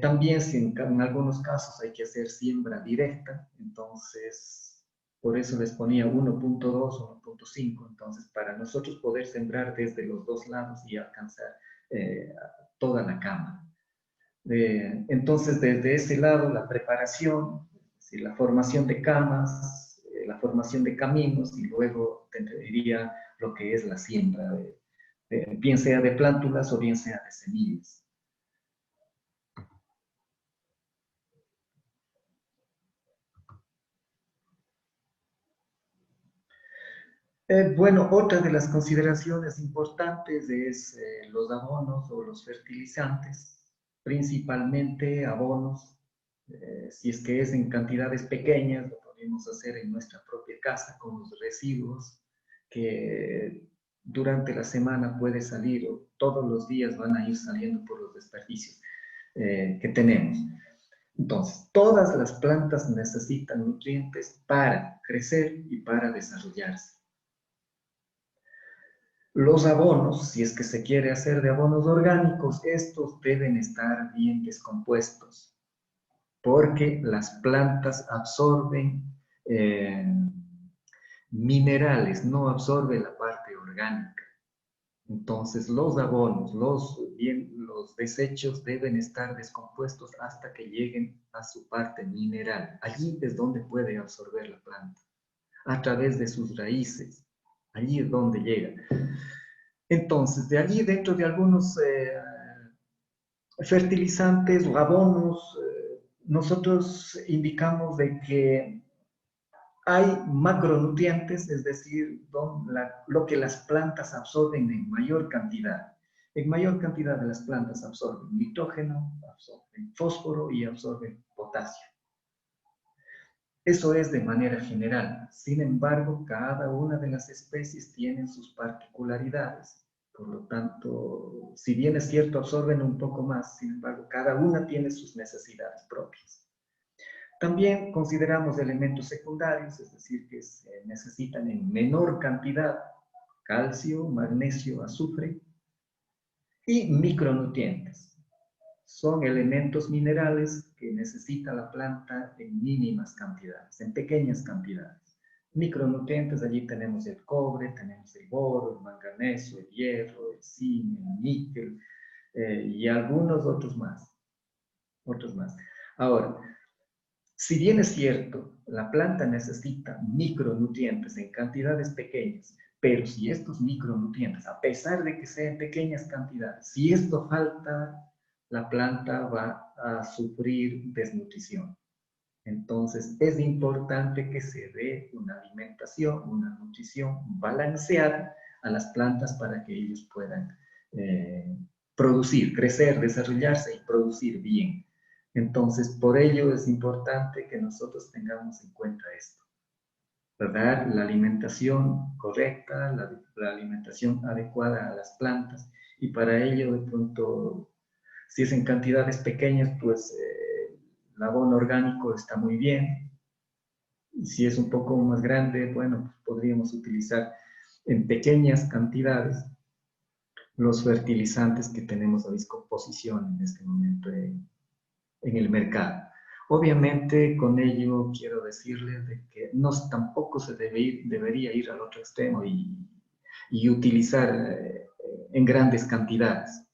También si en algunos casos hay que hacer siembra directa, entonces por eso les ponía 1.2, 1.5, entonces para nosotros poder sembrar desde los dos lados y alcanzar toda la cama. Entonces desde ese lado la preparación, la formación de camas, la formación de caminos y luego tendría lo que es la siembra, bien sea de plántulas o bien sea de semillas. Bueno, otra de las consideraciones importantes es los abonos o los fertilizantes, principalmente abonos, si es que es en cantidades pequeñas, lo podemos hacer en nuestra propia casa con los residuos que durante la semana puede salir o todos los días van a ir saliendo por los desperdicios que tenemos. Entonces, todas las plantas necesitan nutrientes para crecer y para desarrollarse. Los abonos, si es que se quiere hacer de abonos orgánicos, estos deben estar bien descompuestos, porque las plantas absorben minerales, no absorben la parte orgánica. Entonces, los abonos, los desechos deben estar descompuestos hasta que lleguen a su parte mineral. Allí es donde puede absorber la planta, a través de sus raíces. Allí es donde llega. Entonces, de allí dentro de algunos fertilizantes o abonos, nosotros indicamos de que hay macronutrientes, es decir, lo que las plantas absorben en mayor cantidad. En mayor cantidad de las plantas absorben nitrógeno, absorben fósforo y absorben potasio. Eso es de manera general. Sin embargo, cada una de las especies tiene sus particularidades. Por lo tanto, si bien es cierto, absorben un poco más, sin embargo, cada una tiene sus necesidades propias. También consideramos elementos secundarios, es decir, que se necesitan en menor cantidad: calcio, magnesio, azufre, y micronutrientes. Son elementos minerales que necesita la planta en mínimas cantidades, en pequeñas cantidades. Micronutrientes, allí tenemos el cobre, tenemos el boro, el manganeso, el hierro, el zinc, el níquel, y algunos otros más. Ahora, si bien es cierto, la planta necesita micronutrientes en cantidades pequeñas, Pero si estos micronutrientes, a pesar de que sean pequeñas cantidades, si esto falta, la planta va a sufrir desnutrición. Entonces, es importante que se dé una alimentación, una nutrición balanceada a las plantas para que ellos puedan producir, crecer, desarrollarse y producir bien. Entonces, por ello es importante que nosotros tengamos en cuenta esto, ¿verdad? La alimentación correcta, la alimentación adecuada a las plantas, y para ello, de pronto, si es en cantidades pequeñas, pues el abono orgánico está muy bien. Y si es un poco más grande, bueno, pues podríamos utilizar en pequeñas cantidades los fertilizantes que tenemos a disposición en este momento en el mercado. Obviamente, con ello quiero decirles de que tampoco se debería ir al otro extremo y utilizar en grandes cantidades,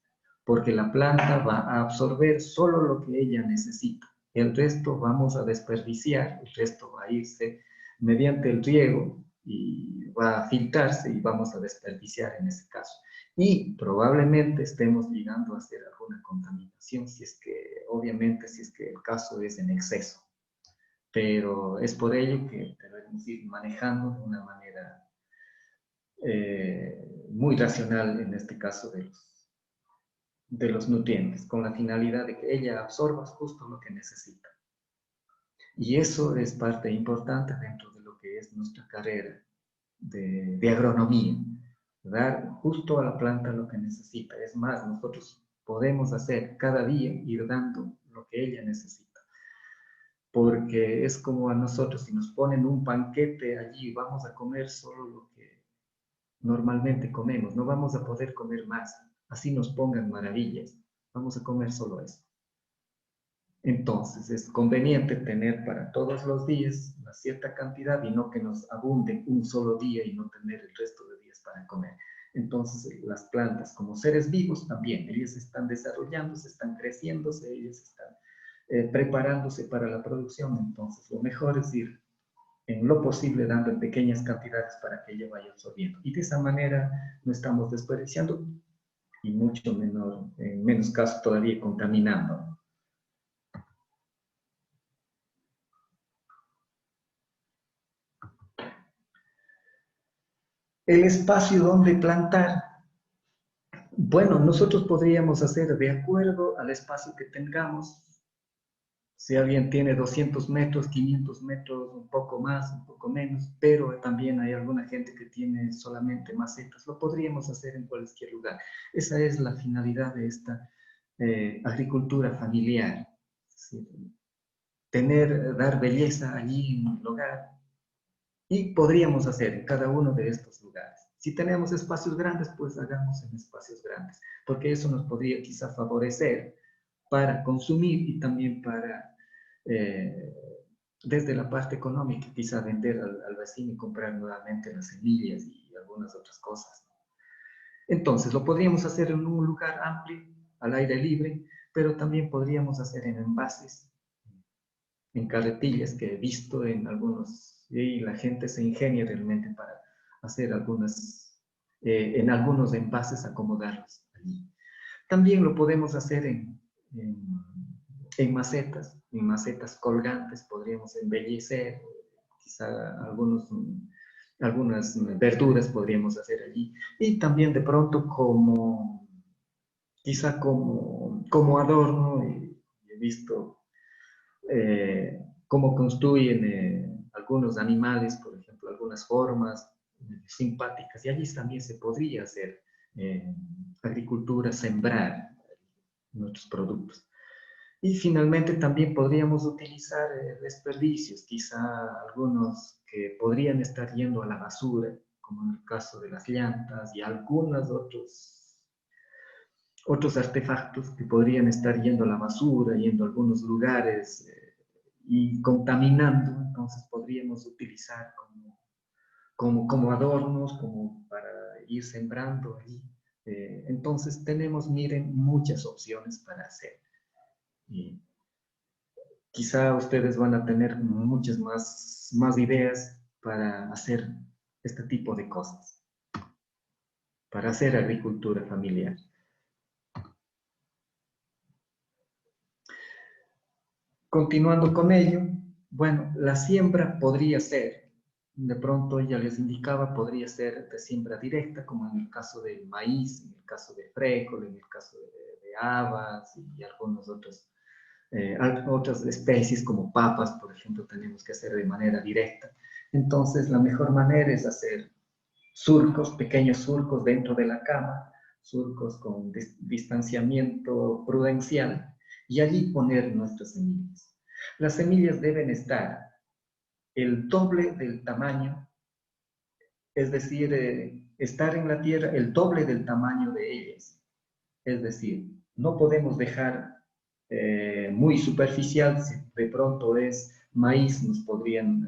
porque la planta va a absorber solo lo que ella necesita. El resto vamos a desperdiciar, el resto va a irse mediante el riego y va a filtrarse y vamos a desperdiciar en ese caso. Y probablemente estemos llegando a hacer alguna contaminación, si es que, obviamente, si es que el caso es en exceso. Pero es por ello que debemos ir manejando de una manera muy racional, en este caso de los nutrientes, con la finalidad de que ella absorba justo lo que necesita. Y eso es parte importante dentro de lo que es nuestra carrera de agronomía. Dar justo a la planta lo que necesita. Es más, nosotros podemos hacer cada día, ir dando lo que ella necesita. Porque es como a nosotros, si nos ponen un banquete allí, vamos a comer solo lo que normalmente comemos. No vamos a poder comer más. Así nos pongan maravillas. Vamos a comer solo eso. Entonces, es conveniente tener para todos los días una cierta cantidad y no que nos abunde un solo día y no tener el resto de días para comer. Entonces, las plantas como seres vivos también, ellas están desarrollándose, están creciéndose, ellas están preparándose para la producción. Entonces, lo mejor es ir en lo posible dando en pequeñas cantidades para que ella vaya absorbiendo. Y de esa manera no estamos desperdiciando y mucho menor, en menos caso todavía contaminando. El espacio donde plantar. Bueno, nosotros podríamos hacer de acuerdo al espacio que tengamos. Si alguien tiene 200 metros, 500 metros, un poco más, un poco menos, pero también hay alguna gente que tiene solamente macetas. Lo podríamos hacer en cualquier lugar. Esa es la finalidad de esta agricultura familiar. ¿Sí? Dar belleza allí en el hogar. Y podríamos hacer en cada uno de estos lugares. Si tenemos espacios grandes, pues hagamos en espacios grandes, porque eso nos podría quizá favorecer para consumir y también para, desde la parte económica, quizá vender al vecino y comprar nuevamente las semillas y algunas otras cosas. Entonces, lo podríamos hacer en un lugar amplio, al aire libre, pero también podríamos hacer en envases, en carretillas que he visto en algunos, y la gente se ingenia realmente para hacer en algunos envases, acomodarlos allí. También lo podemos hacer en macetas colgantes, podríamos embellecer, quizá algunas verduras podríamos hacer allí, y también de pronto quizá como adorno, he visto cómo construyen algunos animales, por ejemplo, algunas formas simpáticas, y allí también se podría hacer agricultura, sembrar nuestros productos. Y finalmente también podríamos utilizar desperdicios, quizá algunos que podrían estar yendo a la basura, como en el caso de las llantas y algunos otros artefactos que podrían estar yendo a la basura, yendo a algunos lugares y contaminando. Entonces podríamos utilizar como adornos, como para ir sembrando ahí. Entonces tenemos, miren, muchas opciones para hacer. Y quizá ustedes van a tener muchas más ideas para hacer este tipo de cosas. para hacer agricultura familiar. Continuando con ello, bueno, la siembra podría ser, de pronto ya les indicaba, podría ser de siembra directa, como en el caso del maíz, en el caso de frijol, en el caso de habas y algunos otros. Otras especies como papas, por ejemplo, tenemos que hacer de manera directa. Entonces, la mejor manera es hacer surcos, pequeños surcos dentro de la cama, surcos con distanciamiento prudencial, y allí poner nuestras semillas. Las semillas deben estar el doble del tamaño, es decir, estar en la tierra el doble del tamaño de ellas. Es decir, no podemos dejar muy superficial, si de pronto es maíz, nos podrían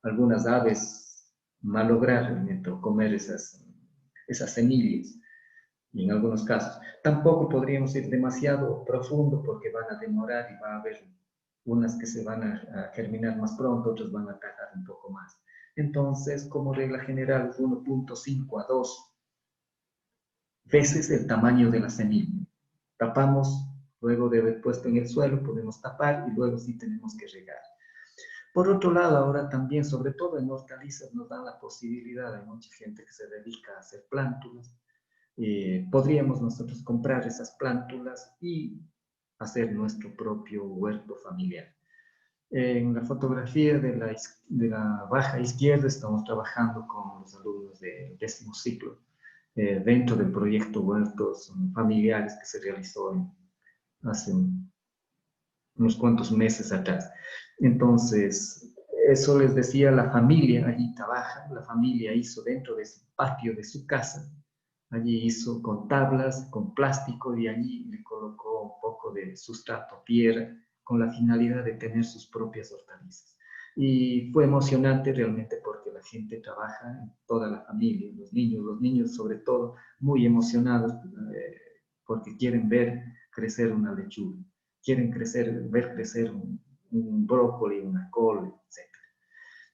algunas aves malograr o comer esas semillas, y en algunos casos. Tampoco podríamos ir demasiado profundo porque van a demorar y va a haber unas que se van a germinar más pronto, otras van a tardar un poco más. Entonces, como regla general, 1.5 a 2 veces el tamaño de la semilla. Tapamos, luego de haber puesto en el suelo, podemos tapar y luego sí tenemos que regar. Por otro lado, ahora también, sobre todo en hortalizas, nos dan la posibilidad, hay mucha gente que se dedica a hacer plántulas. Podríamos nosotros comprar esas plántulas y hacer nuestro propio huerto familiar. En la fotografía de la baja izquierda estamos trabajando con los alumnos del 10º ciclo dentro del proyecto Huertos Familiares que se realizó hace unos cuantos meses atrás. Entonces, eso les decía, la familia allí trabaja, la familia hizo dentro de ese patio de su casa, allí hizo con tablas, con plástico, y allí le colocó un poco de sustrato, tierra, con la finalidad de tener sus propias hortalizas. Y fue emocionante realmente porque la gente trabaja, en toda la familia, los niños sobre todo, muy emocionados porque quieren ver crecer una lechuga, quieren ver crecer un brócoli, una col, etc.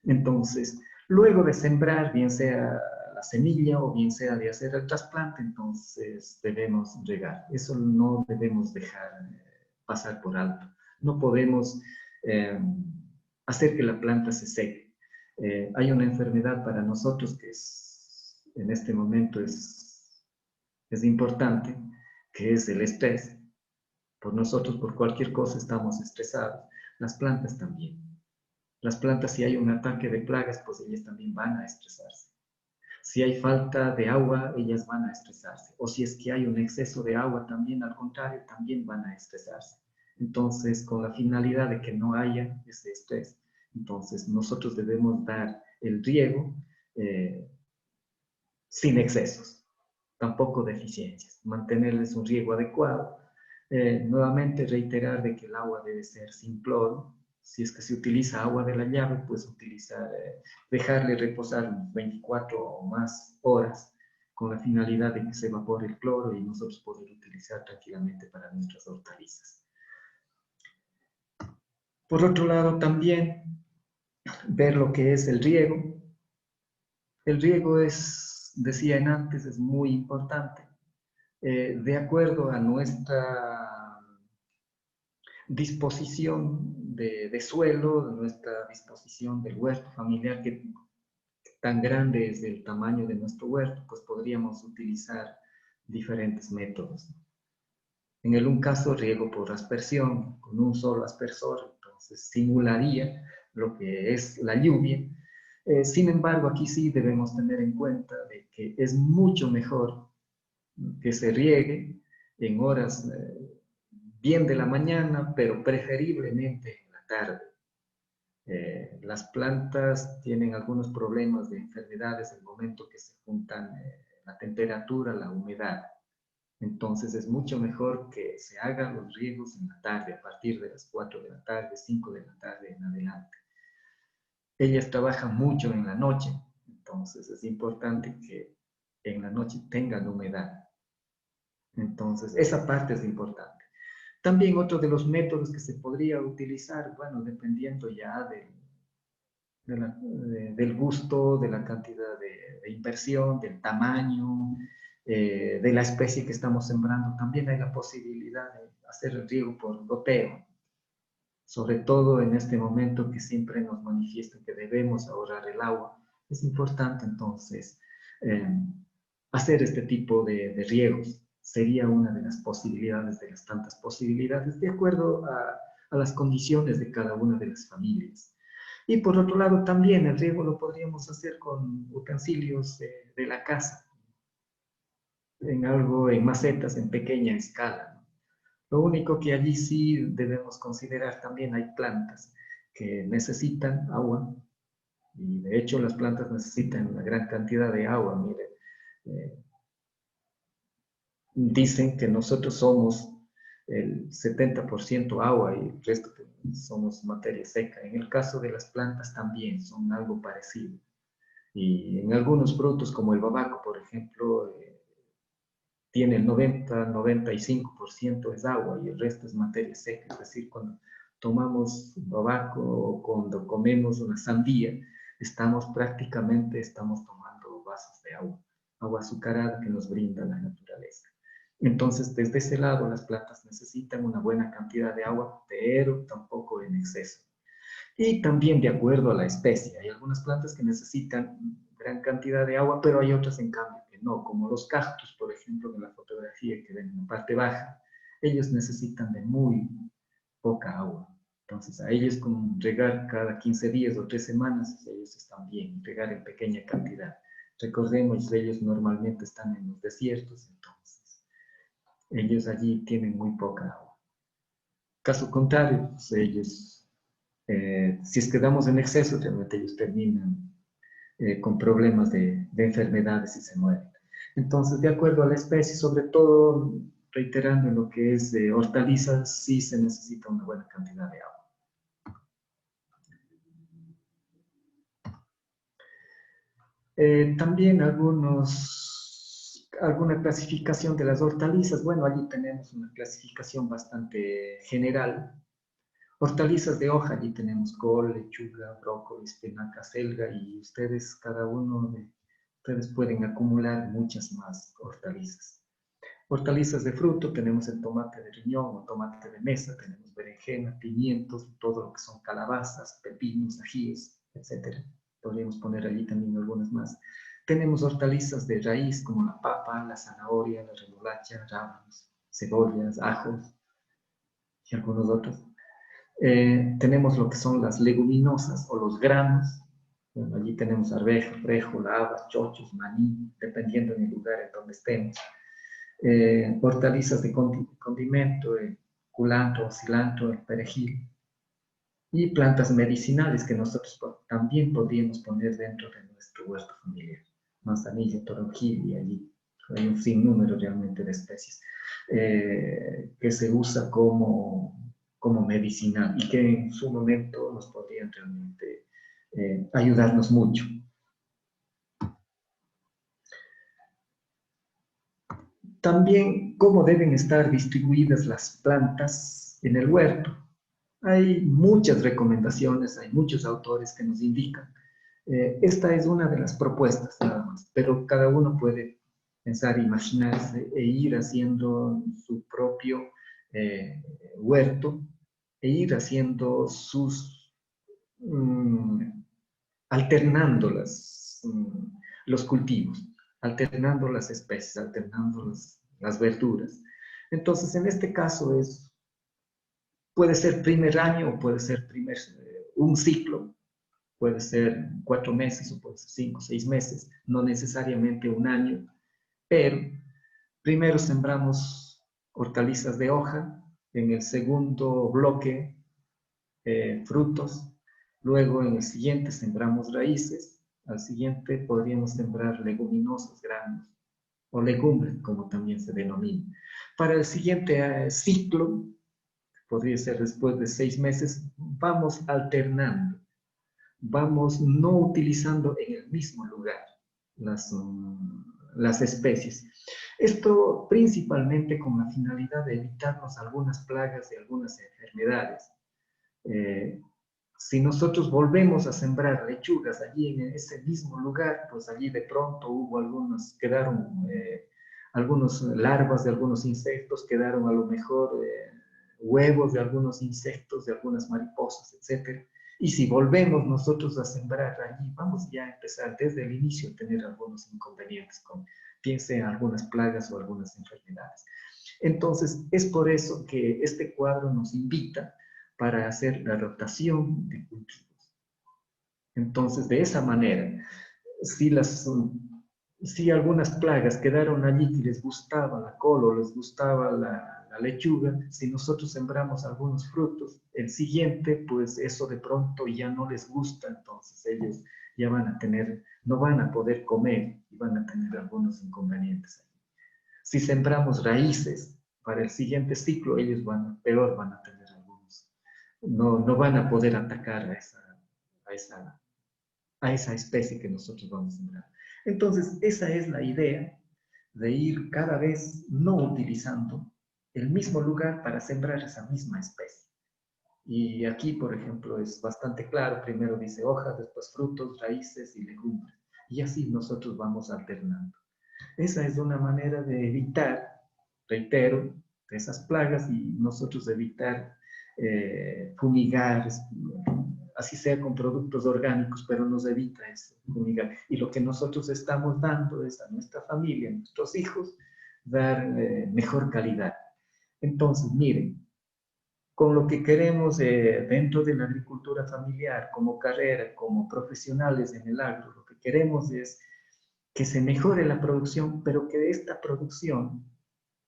Entonces, luego de sembrar, bien sea la semilla o bien sea de hacer el trasplante, entonces debemos regar. Eso no debemos dejar pasar por alto. No podemos hacer que la planta se seque. Hay una enfermedad para nosotros que en este momento es importante, que es el estrés. Por nosotros, por cualquier cosa, estamos estresados. Las plantas también. Las plantas, si hay un ataque de plagas, pues ellas también van a estresarse. Si hay falta de agua, ellas van a estresarse. O si es que hay un exceso de agua, también al contrario, también van a estresarse. Entonces, con la finalidad de que no haya ese estrés, entonces nosotros debemos dar el riego sin excesos, tampoco deficiencias, mantenerles un riego adecuado. Nuevamente reiterar de que el agua debe ser sin cloro. Si es que se utiliza agua de la llave, pues dejarle reposar 24 o más horas con la finalidad de que se evapore el cloro y nosotros poder utilizar tranquilamente para nuestras hortalizas. Por otro lado, también ver lo que es el riego. El riego decía antes, es muy importante. De acuerdo a nuestra disposición de suelo, nuestra disposición del huerto familiar, que tan grande es el tamaño de nuestro huerto, pues podríamos utilizar diferentes métodos. En un caso, riego por aspersión, con un solo aspersor, entonces simularía lo que es la lluvia. Sin embargo, aquí sí debemos tener en cuenta de que es mucho mejor que se riegue en horas bien de la mañana, pero preferiblemente en la tarde. Las plantas tienen algunos problemas de enfermedades en el momento que se juntan la temperatura, la humedad. Entonces es mucho mejor que se hagan los riegos en la tarde, a partir de las 4 de la tarde, 5 de la tarde en adelante. Ellas trabajan mucho en la noche, entonces es importante que en la noche tengan humedad. Entonces, esa parte es importante. También otro de los métodos que se podría utilizar, bueno, dependiendo ya del gusto, de la cantidad de inversión, del tamaño, de la especie que estamos sembrando, también hay la posibilidad de hacer el riego por goteo, sobre todo en este momento que siempre nos manifiestan que debemos ahorrar el agua. Es importante entonces hacer este tipo de riegos. Sería una de las posibilidades, de las tantas posibilidades, de acuerdo a las condiciones de cada una de las familias. Y por otro lado también el riego lo podríamos hacer con utensilios de la casa, en macetas en pequeña escala, ¿no? Lo único que allí sí debemos considerar también, hay plantas que necesitan agua, y de hecho las plantas necesitan una gran cantidad de agua. Mire, dicen que nosotros somos el 70% agua y el resto somos materia seca. En el caso de las plantas también son algo parecido. Y en algunos frutos, como el babaco, por ejemplo, tiene el 90-95% es agua y el resto es materia seca. Es decir, cuando tomamos babaco o cuando comemos una sandía, estamos tomando vasos de agua, agua azucarada que nos brinda la naturaleza. Entonces, desde ese lado, las plantas necesitan una buena cantidad de agua, pero tampoco en exceso. Y también de acuerdo a la especie. Hay algunas plantas que necesitan gran cantidad de agua, pero hay otras en cambio que no, como los cactus, por ejemplo, en la fotografía que ven en la parte baja. Ellos necesitan de muy poca agua. Entonces, a ellos con regar cada 15 días o 3 semanas, ellos están bien, regar en pequeña cantidad. Recordemos, ellos normalmente están en los desiertos, entonces, ellos allí tienen muy poca agua. Caso contrario, pues ellos, si es que damos en exceso, realmente ellos terminan con problemas de enfermedades y se mueren. Entonces, de acuerdo a la especie, sobre todo, reiterando en lo que es de hortalizas, sí se necesita una buena cantidad de agua. También alguna clasificación de las hortalizas. Bueno, allí tenemos una clasificación bastante general. Hortalizas de hoja, allí tenemos col, lechuga, brócoli, espinaca, selga, y ustedes, cada uno de ustedes pueden acumular muchas más hortalizas. Hortalizas de fruto, tenemos el tomate de riñón o tomate de mesa, tenemos berenjena, pimientos, todo lo que son calabazas, pepinos, ajíes, etc. Podríamos poner allí también algunas más. Tenemos hortalizas de raíz como la papa, la zanahoria, la remolacha, rábanos, cebollas, ajos y algunos otros. Tenemos lo que son las leguminosas o los granos. Bueno, allí tenemos arveja, frijol, habas, chochos, maní, dependiendo del lugar en donde estemos. Hortalizas de condimento, culantro, cilantro, el perejil. Y plantas medicinales que nosotros también podríamos poner dentro de nuestro huerto familiar. Manzanilla, toronjil, y allí hay un sinnúmero realmente de especies que se usa como medicinal y que en su momento nos podrían realmente ayudarnos mucho. También, cómo deben estar distribuidas las plantas en el huerto. Hay muchas recomendaciones, hay muchos autores que nos indican. Esta es una de las propuestas nada más, pero cada uno puede pensar, imaginarse e ir haciendo su propio huerto e ir haciendo alternando los cultivos, alternando las especies, alternando las verduras. Entonces, en este caso puede ser primer año o puede ser un ciclo, puede ser 4 meses o puede ser 5 o 6 meses, no necesariamente un año, pero primero sembramos hortalizas de hoja, en el segundo bloque frutos, luego en el siguiente sembramos raíces, al siguiente podríamos sembrar leguminosas, granos o legumbres, como también se denomina. Para el siguiente ciclo, podría ser después de 6 meses, vamos alternando, vamos no utilizando en el mismo lugar las especies. Esto principalmente con la finalidad de evitarnos algunas plagas y algunas enfermedades. Si nosotros volvemos a sembrar lechugas allí en ese mismo lugar, pues allí de pronto hubo algunas, quedaron algunos larvas de algunos insectos, quedaron a lo mejor huevos de algunos insectos, de algunas mariposas, etc. Y si volvemos nosotros a sembrar allí, vamos ya a empezar desde el inicio a tener algunos inconvenientes, con, piense en algunas plagas o algunas enfermedades. Entonces, es por eso que este cuadro nos invita para hacer la rotación de cultivos. Entonces, de esa manera, si algunas plagas quedaron allí que les gustaba la col o les gustaba la lechuga, si nosotros sembramos algunos frutos, el siguiente, pues eso de pronto ya no les gusta, entonces ellos ya van a tener, no van a poder comer y van a tener algunos inconvenientes. Si sembramos raíces para el siguiente ciclo, ellos peor van a tener algunos, no van a poder atacar a esa especie que nosotros vamos a sembrar. Entonces, esa es la idea de ir cada vez no utilizando el mismo lugar para sembrar esa misma especie. Y aquí, por ejemplo, es bastante claro. Primero dice hojas, después frutos, raíces y legumbres. Y así nosotros vamos alternando. Esa es una manera de evitar, reitero, esas plagas y nosotros evitar fumigar, así sea con productos orgánicos, pero nos evita eso, fumigar. Y lo que nosotros estamos dando es a nuestra familia, a nuestros hijos, dar mejor calidad. Entonces, miren, con lo que queremos dentro de la agricultura familiar, como carrera, como profesionales en el agro, lo que queremos es que se mejore la producción, pero que esta producción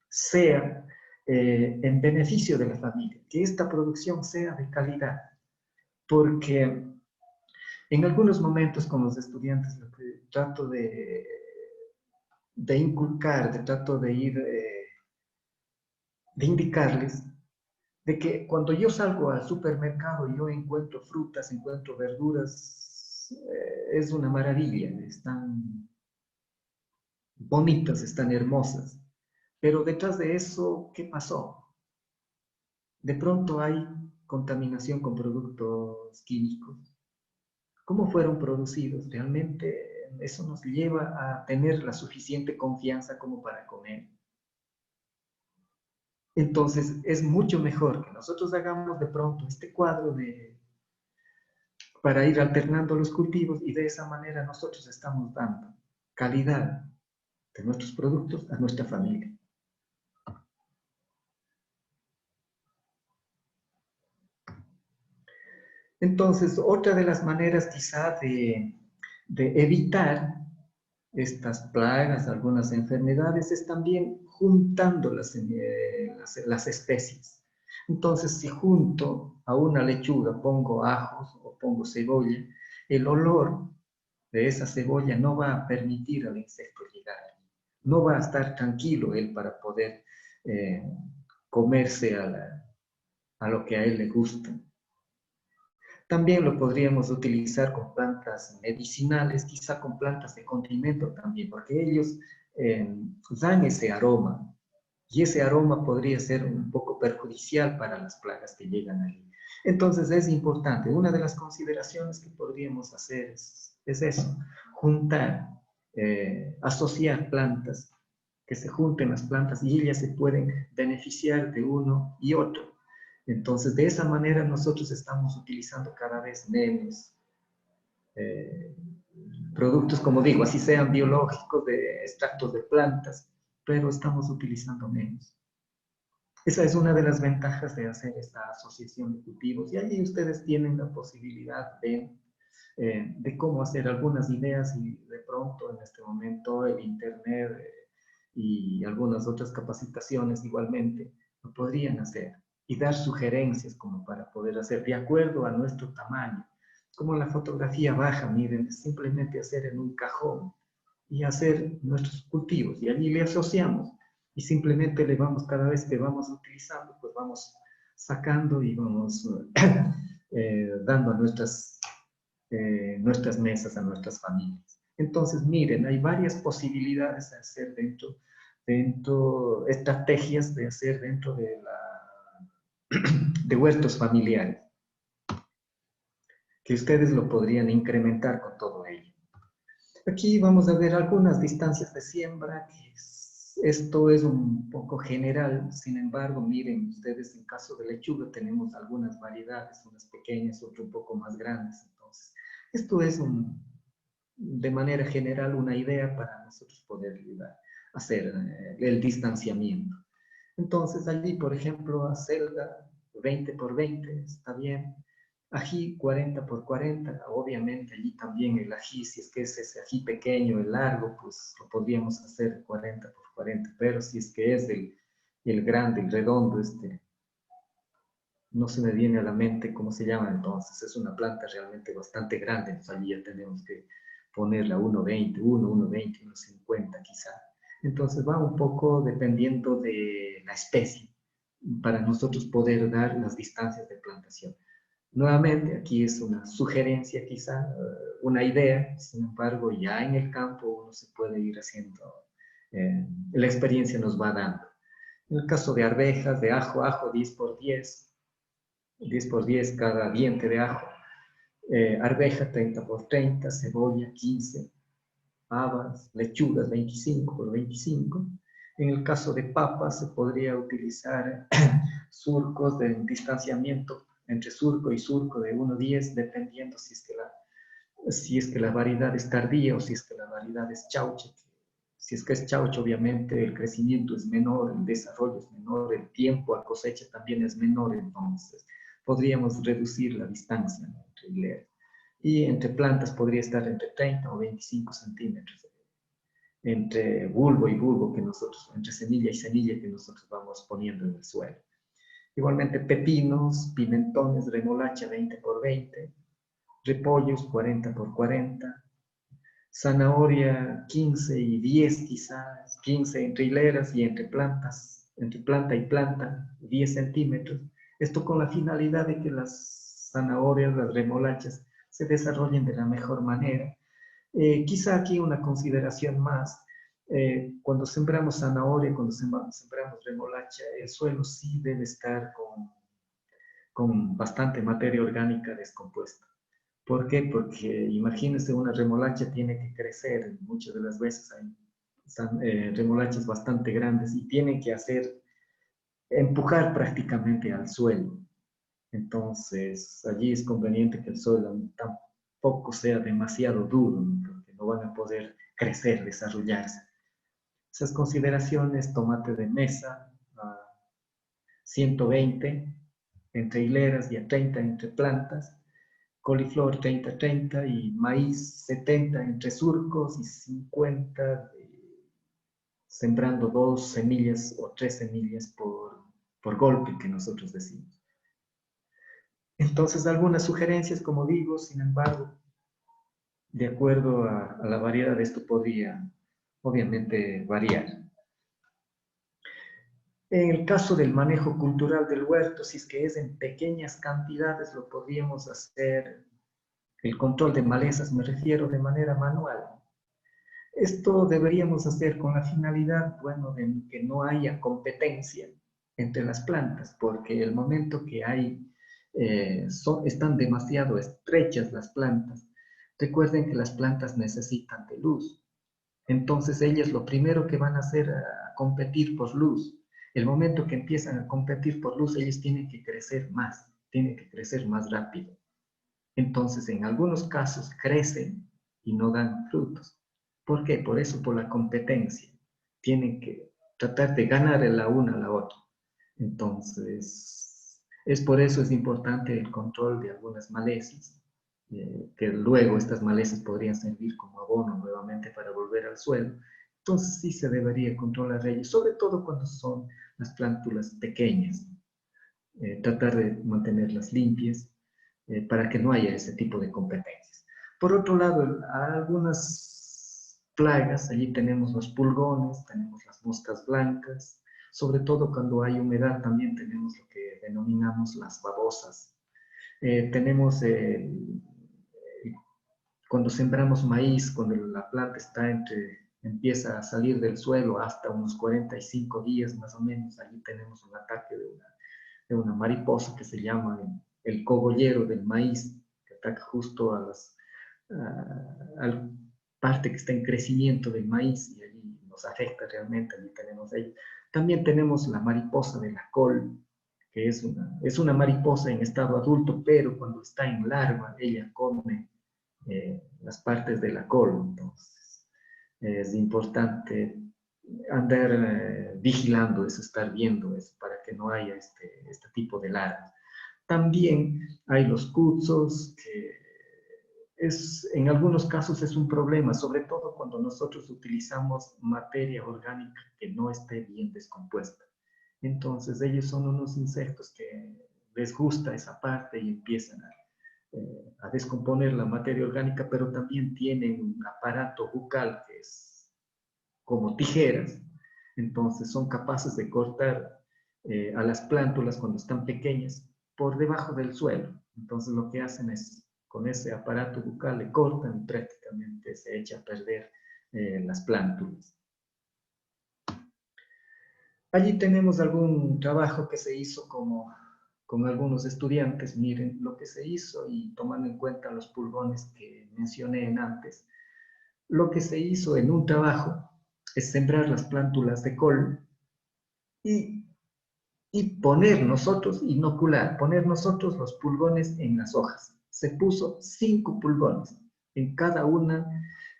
sea en beneficio de la familia, que esta producción sea de calidad, porque en algunos momentos con los estudiantes lo que trato de inculcar, trato de ir, de indicarles, de que cuando yo salgo al supermercado y yo encuentro frutas, encuentro verduras, es una maravilla, están bonitas, están hermosas. Pero detrás de eso, ¿qué pasó? De pronto hay contaminación con productos químicos. ¿Cómo fueron producidos? Realmente eso nos lleva a tener la suficiente confianza como para comer. Entonces es mucho mejor que nosotros hagamos de pronto este cuadro para ir alternando los cultivos y de esa manera nosotros estamos dando calidad de nuestros productos a nuestra familia. Entonces, otra de las maneras quizá de evitar estas plagas, algunas enfermedades, es también juntando las especies. Entonces, si junto a una lechuga pongo ajos o pongo cebolla, el olor de esa cebolla no va a permitir al insecto llegar. No va a estar tranquilo él para poder comerse a lo que a él le gusta. También lo podríamos utilizar con plantas medicinales, quizá con plantas de condimento también, porque ellos dan ese aroma, y ese aroma podría ser un poco perjudicial para las plagas que llegan ahí. Entonces es importante, una de las consideraciones que podríamos hacer es eso, juntar, asociar plantas, que se junten las plantas y ellas se pueden beneficiar de uno y otro. Entonces, de esa manera nosotros estamos utilizando cada vez menos productos, como digo, así sean biológicos, de extractos de plantas, pero estamos utilizando menos. Esa es una de las ventajas de hacer esta asociación de cultivos. Y allí ustedes tienen la posibilidad de cómo hacer algunas ideas y de pronto en este momento el Internet y algunas otras capacitaciones igualmente lo podrían hacer. Y dar sugerencias como para poder hacer de acuerdo a nuestro tamaño. Como la fotografía baja, miren, es simplemente hacer en un cajón y hacer nuestros cultivos. Y allí le asociamos y simplemente le vamos, cada vez que vamos utilizando, pues vamos sacando y vamos dando a nuestras mesas, a nuestras familias. Entonces, miren, hay varias posibilidades de hacer dentro estrategias de hacer dentro de huertos familiares, que ustedes lo podrían incrementar con todo ello. Aquí vamos a ver algunas distancias de siembra, que Esto es un poco general, sin embargo, miren ustedes, en caso de lechuga tenemos algunas variedades, unas pequeñas, otras un poco más grandes. Entonces, esto es de manera general una idea para nosotros poder hacer el distanciamiento. Entonces, allí, por ejemplo, acelga 20 por 20, está bien. Ají 40 por 40, obviamente allí también el ají, si es que es ese ají pequeño, el largo, pues lo podríamos hacer 40 por 40, pero si es que es el grande, el redondo, no se me viene a la mente cómo se llama, entonces es una planta realmente bastante grande, entonces allí ya tenemos que ponerla 1,20, 1,20, 1,50 quizá. Entonces va un poco dependiendo de la especie para nosotros poder dar las distancias de plantación. Nuevamente, aquí es una sugerencia quizá, una idea, sin embargo, ya en el campo uno se puede ir haciendo, la experiencia nos va dando. En el caso de arvejas, de ajo 10 por 10, 10 por 10 cada diente de ajo, arveja 30 por 30, cebolla 15, habas, lechugas 25 por 25. En el caso de papas se podría utilizar surcos de distanciamiento entre surco y surco de 1,10, dependiendo si es que la variedad es tardía o si es que la variedad es chaucha. Si es que es chaucha, obviamente el crecimiento es menor, el desarrollo es menor, el tiempo a cosecha también es menor, entonces podríamos reducir la distancia, ¿no?, entre hileras. Y entre plantas podría estar entre 30 o 25 centímetros entre bulbo y bulbo que nosotros, entre semilla y semilla que nosotros vamos poniendo en el suelo. Igualmente pepinos, pimentones, remolacha 20 por 20, repollos 40 por 40, zanahoria 15 y 10 quizás, 15 entre hileras y entre plantas, entre planta y planta, 10 centímetros. Esto con la finalidad de que las zanahorias, las remolachas, se desarrollen de la mejor manera. Quizá aquí una consideración más, cuando sembramos zanahoria, cuando sembramos remolacha, el suelo sí debe estar con bastante materia orgánica descompuesta. ¿Por qué? Porque imagínense, una remolacha tiene que crecer, muchas de las veces hay remolachas bastante grandes y tienen que empujar prácticamente al suelo. Entonces, allí es conveniente que el suelo tampoco sea demasiado duro, ¿no?, porque no van a poder crecer, desarrollarse. Esas consideraciones: tomate de mesa a 120 entre hileras y a 30 entre plantas, coliflor 30-30 y maíz 70 entre surcos y 50 sembrando 2 semillas o 3 semillas por golpe, que nosotros decimos. Entonces, algunas sugerencias, como digo, sin embargo, de acuerdo a la variedad de esto podría, obviamente, variar. En el caso del manejo cultural del huerto, si es que es en pequeñas cantidades, lo podríamos hacer, el control de malezas me refiero, de manera manual. Esto deberíamos hacer con la finalidad, bueno, de que no haya competencia entre las plantas, porque el momento que están demasiado estrechas las plantas, recuerden que las plantas necesitan de luz. Entonces ellas lo primero que van a hacer es competir por luz. El momento que empiezan a competir por luz, ellos tienen que crecer más rápido. Entonces, en algunos casos crecen y no dan frutos. ¿Por qué? Por eso, por la competencia. Tienen que tratar de ganar la una a la otra. Entonces, por eso es importante el control de algunas malezas, que luego estas malezas podrían servir como abono nuevamente para volver al suelo. Entonces, sí se debería controlar ellos, sobre todo cuando son las plántulas pequeñas. Tratar de mantenerlas limpias, para que no haya ese tipo de competencias. Por otro lado, algunas plagas, allí tenemos los pulgones, tenemos las moscas blancas, sobre todo cuando hay humedad también tenemos lo que denominamos las babosas. Tenemos, cuando sembramos maíz, cuando la planta empieza a salir del suelo hasta unos 45 días más o menos, allí tenemos un ataque de una mariposa que se llama el cogollero del maíz, que ataca justo a la parte que está en crecimiento del maíz y allí nos afecta realmente, allí tenemos ellos. También tenemos la mariposa de la col, que es una mariposa en estado adulto, pero cuando está en larva, ella come las partes de la col. Entonces, es importante andar vigilando eso, estar viendo eso, para que no haya este tipo de larvas. También hay los cutzos, que en algunos casos es un problema, sobre todo cuando nosotros utilizamos materia orgánica que no esté bien descompuesta. Entonces ellos son unos insectos que les gusta esa parte y empiezan a descomponer la materia orgánica, pero también tienen un aparato bucal que es como tijeras. Entonces son capaces de cortar a las plántulas cuando están pequeñas por debajo del suelo. Entonces lo que hacen es, con ese aparato bucal le cortan y prácticamente se echa a perder las plántulas. Allí tenemos algún trabajo que se hizo con algunos estudiantes. Miren lo que se hizo, y tomando en cuenta los pulgones que mencioné antes. Lo que se hizo en un trabajo es sembrar las plántulas de col y poner nosotros los pulgones en las hojas. Se puso 5 pulgones en cada una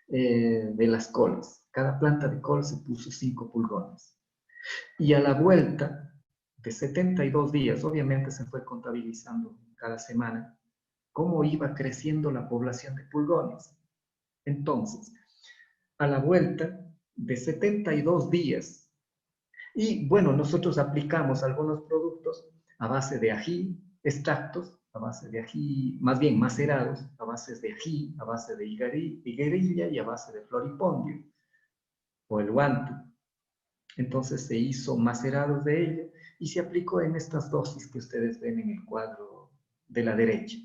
de las coles. Cada planta de col se puso 5 pulgones. Y a la vuelta de 72 días, obviamente se fue contabilizando cada semana, cómo iba creciendo la población de pulgones. Entonces, a la vuelta de 72 días, y bueno, nosotros aplicamos algunos productos a base de ají, extractos, a base de ají, más bien macerados, a base de ají, a base de higuerilla y a base de floripondio, o el guantu. Entonces se hizo macerados de ello y se aplicó en estas dosis que ustedes ven en el cuadro de la derecha.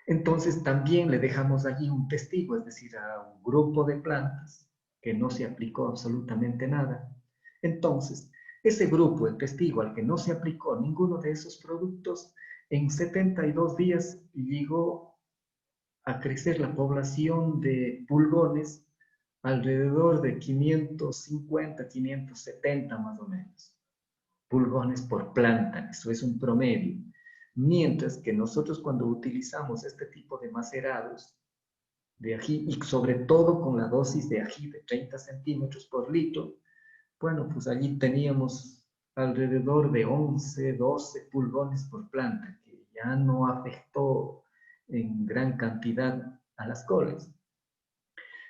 Entonces también le dejamos allí un testigo, es decir, a un grupo de plantas que no se aplicó absolutamente nada. Entonces, ese grupo, el testigo al que no se aplicó ninguno de esos productos, en 72 días llegó a crecer la población de pulgones alrededor de 550, 570 más o menos. Pulgones por planta, eso es un promedio. Mientras que nosotros, cuando utilizamos este tipo de macerados de ají, y sobre todo con la dosis de ají de 30 centímetros por litro, bueno, pues allí teníamos alrededor de 11, 12 pulgones por planta, que ya no afectó en gran cantidad a las coles.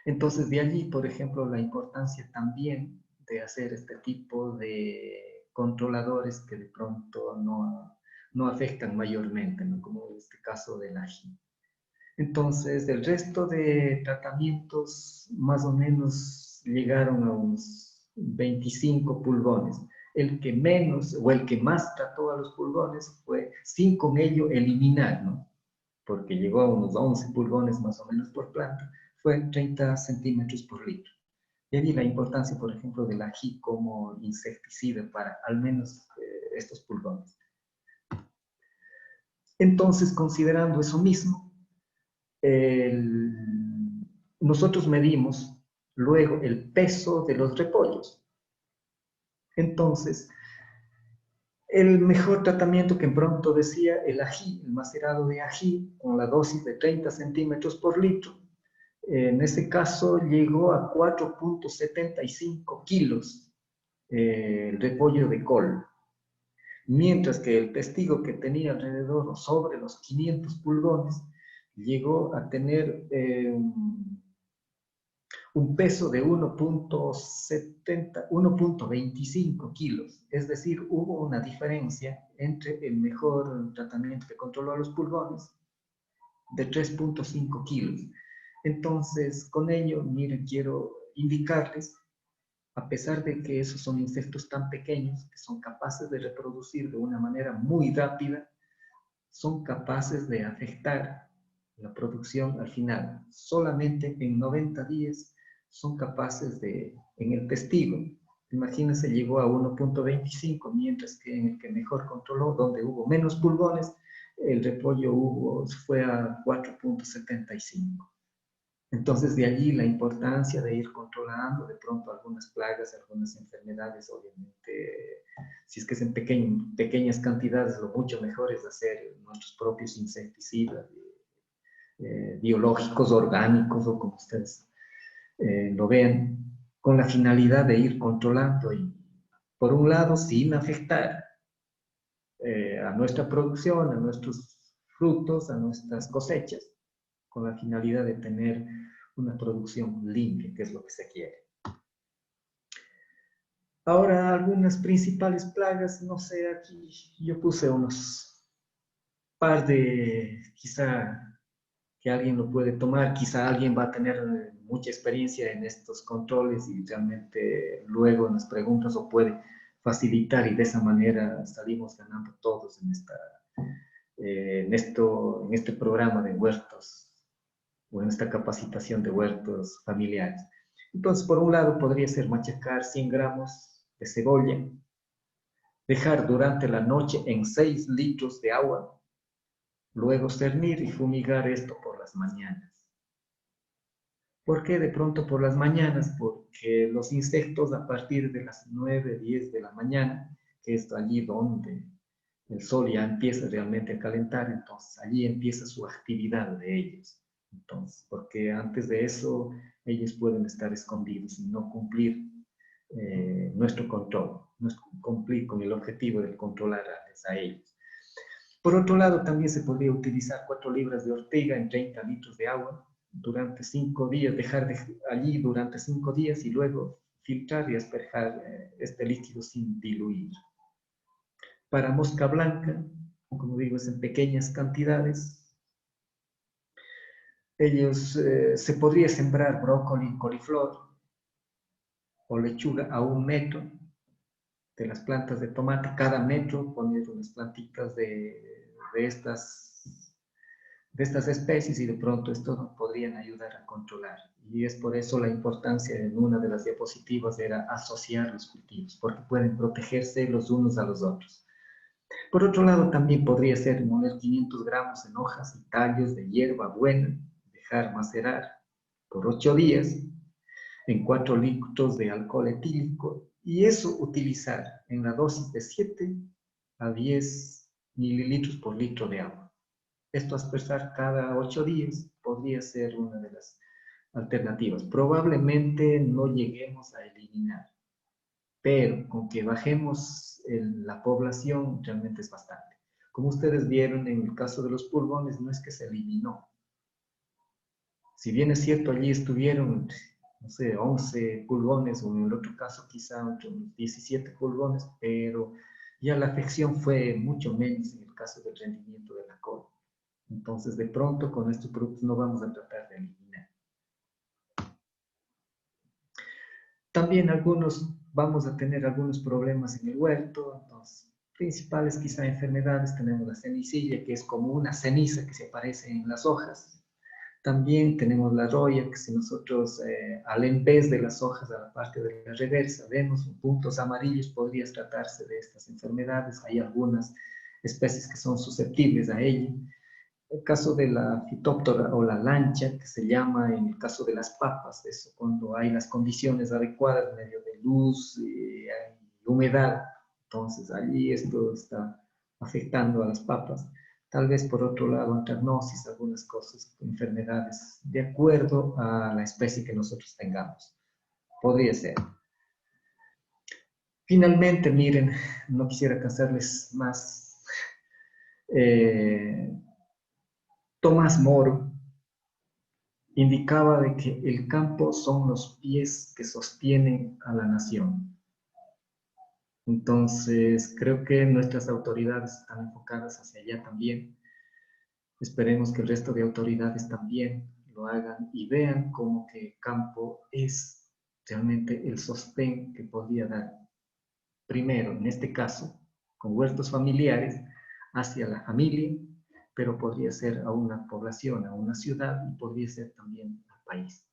Entonces, de allí, por ejemplo, la importancia también de hacer este tipo de controladores que de pronto no afectan mayormente, ¿no? Como en este caso del ají. Entonces, el resto de tratamientos más o menos llegaron a unos 25 pulgones. El que menos o el que más trató a los pulgones fue, sin con ello eliminar, ¿no? Porque llegó a unos 11 pulgones más o menos por planta, fue 30 centímetros por litro. Y allí la importancia, por ejemplo, del ají como insecticida para al menos estos pulgones. Entonces, considerando eso mismo, nosotros medimos luego el peso de los repollos. Entonces, el mejor tratamiento, que pronto decía, el ají, el macerado de ají, con la dosis de 30 centímetros por litro, en ese caso llegó a 4.75 kilos el repollo de col. Mientras que el testigo, que tenía alrededor o sobre los 500 pulgones, llegó a tener un peso de 1.25 kilos. Es decir, hubo una diferencia entre el mejor tratamiento que controló a los pulgones de 3.5 kilos. Entonces, con ello, miren, quiero indicarles, a pesar de que esos son insectos tan pequeños, que son capaces de reproducir de una manera muy rápida, son capaces de afectar la producción al final. Solamente en 90 días son capaces de, en el testigo, imagínense, llegó a 1.25, mientras que en el que mejor controló, donde hubo menos pulgones, el repollo fue a 4.75. Entonces, de allí la importancia de ir controlando de pronto algunas plagas, algunas enfermedades. Obviamente, si es que es en pequeñas cantidades, lo mucho mejor es hacer nuestros propios insecticidas, biológicos, orgánicos, o como ustedes lo vean, con la finalidad de ir controlando y, por un lado, sin afectar a nuestra producción, a nuestros frutos, a nuestras cosechas, con la finalidad de tener una producción limpia, que es lo que se quiere. Ahora, algunas principales plagas, no sé, aquí yo puse unos par de, quizá que alguien lo puede tomar, quizá alguien va a tener mucha experiencia en estos controles y realmente luego nos preguntas o puede facilitar, y de esa manera salimos ganando todos en este programa de huertos o en esta capacitación de huertos familiares. Entonces, por un lado podría ser machacar 100 gramos de cebolla, dejar durante la noche en 6 litros de agua, luego cernir y fumigar esto por las mañanas. ¿Por qué de pronto por las mañanas? Porque los insectos a partir de las 9, 10 de la mañana, que es allí donde el sol ya empieza realmente a calentar, entonces allí empieza su actividad de ellos. Entonces, porque antes de eso ellos pueden estar escondidos y no cumplir nuestro control, no cumplir con el objetivo de controlar a ellos. Por otro lado, también se podría utilizar 4 libras de ortiga en 30 litros de agua durante 5 días, dejar allí durante 5 días y luego filtrar y asperjar este líquido sin diluir. Para mosca blanca, como digo, es en pequeñas cantidades. Se podría sembrar brócoli, coliflor o lechuga a 1 metro de las plantas de tomate. Cada metro poner unas plantitas de estas especies, y de pronto esto nos podrían ayudar a controlar. Y es por eso la importancia, en una de las diapositivas, era asociar los cultivos, porque pueden protegerse los unos a los otros. Por otro lado, también podría ser moler 500 gramos en hojas y tallos de hierba buena, dejar macerar por 8 días en 4 litros de alcohol etílico, y eso utilizar en la dosis de 7 a 10 mililitros por litro de agua. Esto aspersar cada 8 días podría ser una de las alternativas. Probablemente no lleguemos a eliminar, pero con que bajemos la población realmente es bastante. Como ustedes vieron en el caso de los pulgones, no es que se eliminó. Si bien es cierto, allí estuvieron, no sé, 11 pulgones, o en el otro caso quizá otros 17 pulgones, pero ya la afección fue mucho menos en el caso del rendimiento de la col. Entonces, de pronto, con estos productos no vamos a tratar de eliminar. También vamos a tener algunos problemas en el huerto. Entonces, principales quizá enfermedades, tenemos la cenicilla, que es como una ceniza que se aparece en las hojas. También tenemos la roya, que si nosotros en vez de las hojas a la parte de la reversa vemos puntos amarillos, podría tratarse de estas enfermedades. Hay algunas especies que son susceptibles a ello. El caso de la fitóptora o la lancha, que se llama en el caso de las papas, eso cuando hay las condiciones adecuadas, medio de luz y humedad, entonces allí esto está afectando a las papas. Tal vez por otro lado, antagnosis, algunas cosas, enfermedades, de acuerdo a la especie que nosotros tengamos. Podría ser. Finalmente, miren, no quisiera cansarles más. Tomás Moro indicaba de que el campo son los pies que sostienen a la nación. Entonces, creo que nuestras autoridades están enfocadas hacia allá también. Esperemos que el resto de autoridades también lo hagan y vean cómo que el campo es realmente el sostén que podría dar, primero, en este caso, con huertos familiares, hacia la familia, pero podría ser a una población, a una ciudad, y podría ser también al país.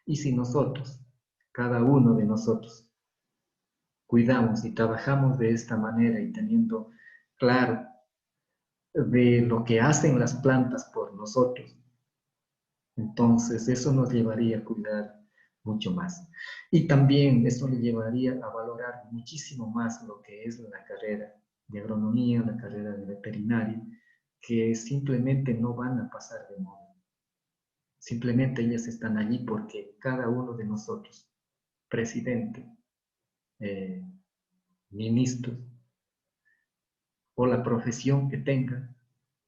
Y si nosotros, cada uno de nosotros, cuidamos y trabajamos de esta manera y teniendo claro de lo que hacen las plantas por nosotros, Entonces, eso nos llevaría a cuidar mucho más. Y también eso le llevaría a valorar muchísimo más lo que es la carrera de agronomía, la carrera de veterinaria, que simplemente no van a pasar de moda. Simplemente ellas están allí porque cada uno de nosotros, presidente, eh, ministros, o la profesión que tenga,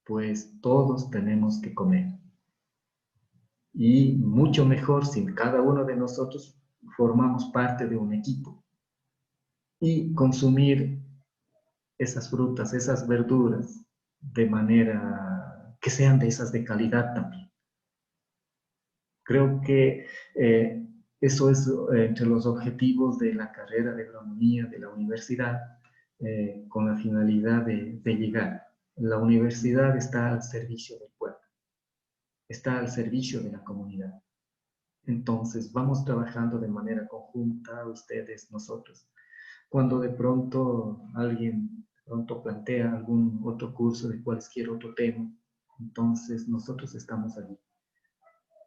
pues todos tenemos que comer. Y mucho mejor si cada uno de nosotros formamos parte de un equipo y consumir esas frutas, esas verduras de manera que sean de esas de calidad también. Creo que eso es entre los objetivos de la carrera de agronomía de la universidad, con la finalidad de llegar. La universidad está al servicio del pueblo, está al servicio de la comunidad. Entonces, vamos trabajando de manera conjunta, ustedes, nosotros. Cuando de pronto alguien plantea algún otro curso de cualquier otro tema, entonces nosotros estamos allí.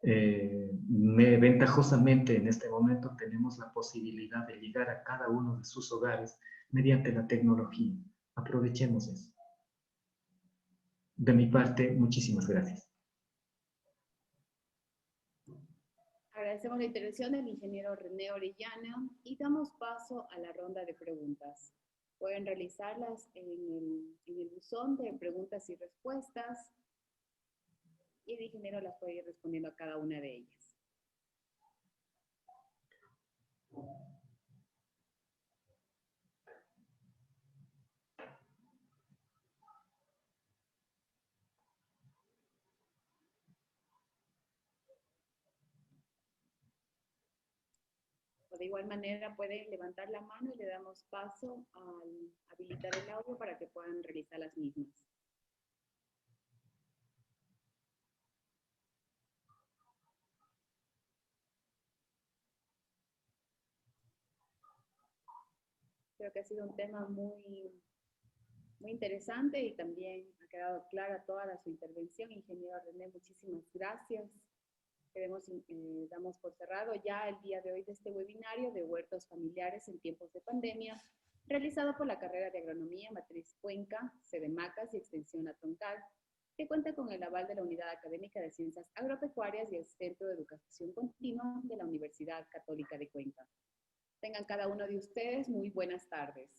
Ventajosamente en este momento tenemos la posibilidad de llegar a cada uno de sus hogares mediante la tecnología. Aprovechemos eso. De mi parte, muchísimas gracias. Agradecemos la intervención del ingeniero René Orellana y damos paso a la ronda de preguntas. Pueden realizarlas en el buzón de preguntas y respuestas y el ingeniero las puede ir respondiendo a cada una de ellas. O de igual manera pueden levantar la mano y le damos paso al habilitar el audio para que puedan realizar las mismas. Creo que ha sido un tema muy interesante y también ha quedado clara toda su intervención. Ingeniero René, muchísimas gracias. Damos por cerrado ya el día de hoy de este webinario de huertos familiares en tiempos de pandemia, realizado por la carrera de Agronomía Matriz Cuenca, sede Macas y Extensión Atroncal, que cuenta con el aval de la Unidad Académica de Ciencias Agropecuarias y el Centro de Educación Continua de la Universidad Católica de Cuenca. Tengan cada uno de ustedes muy buenas tardes.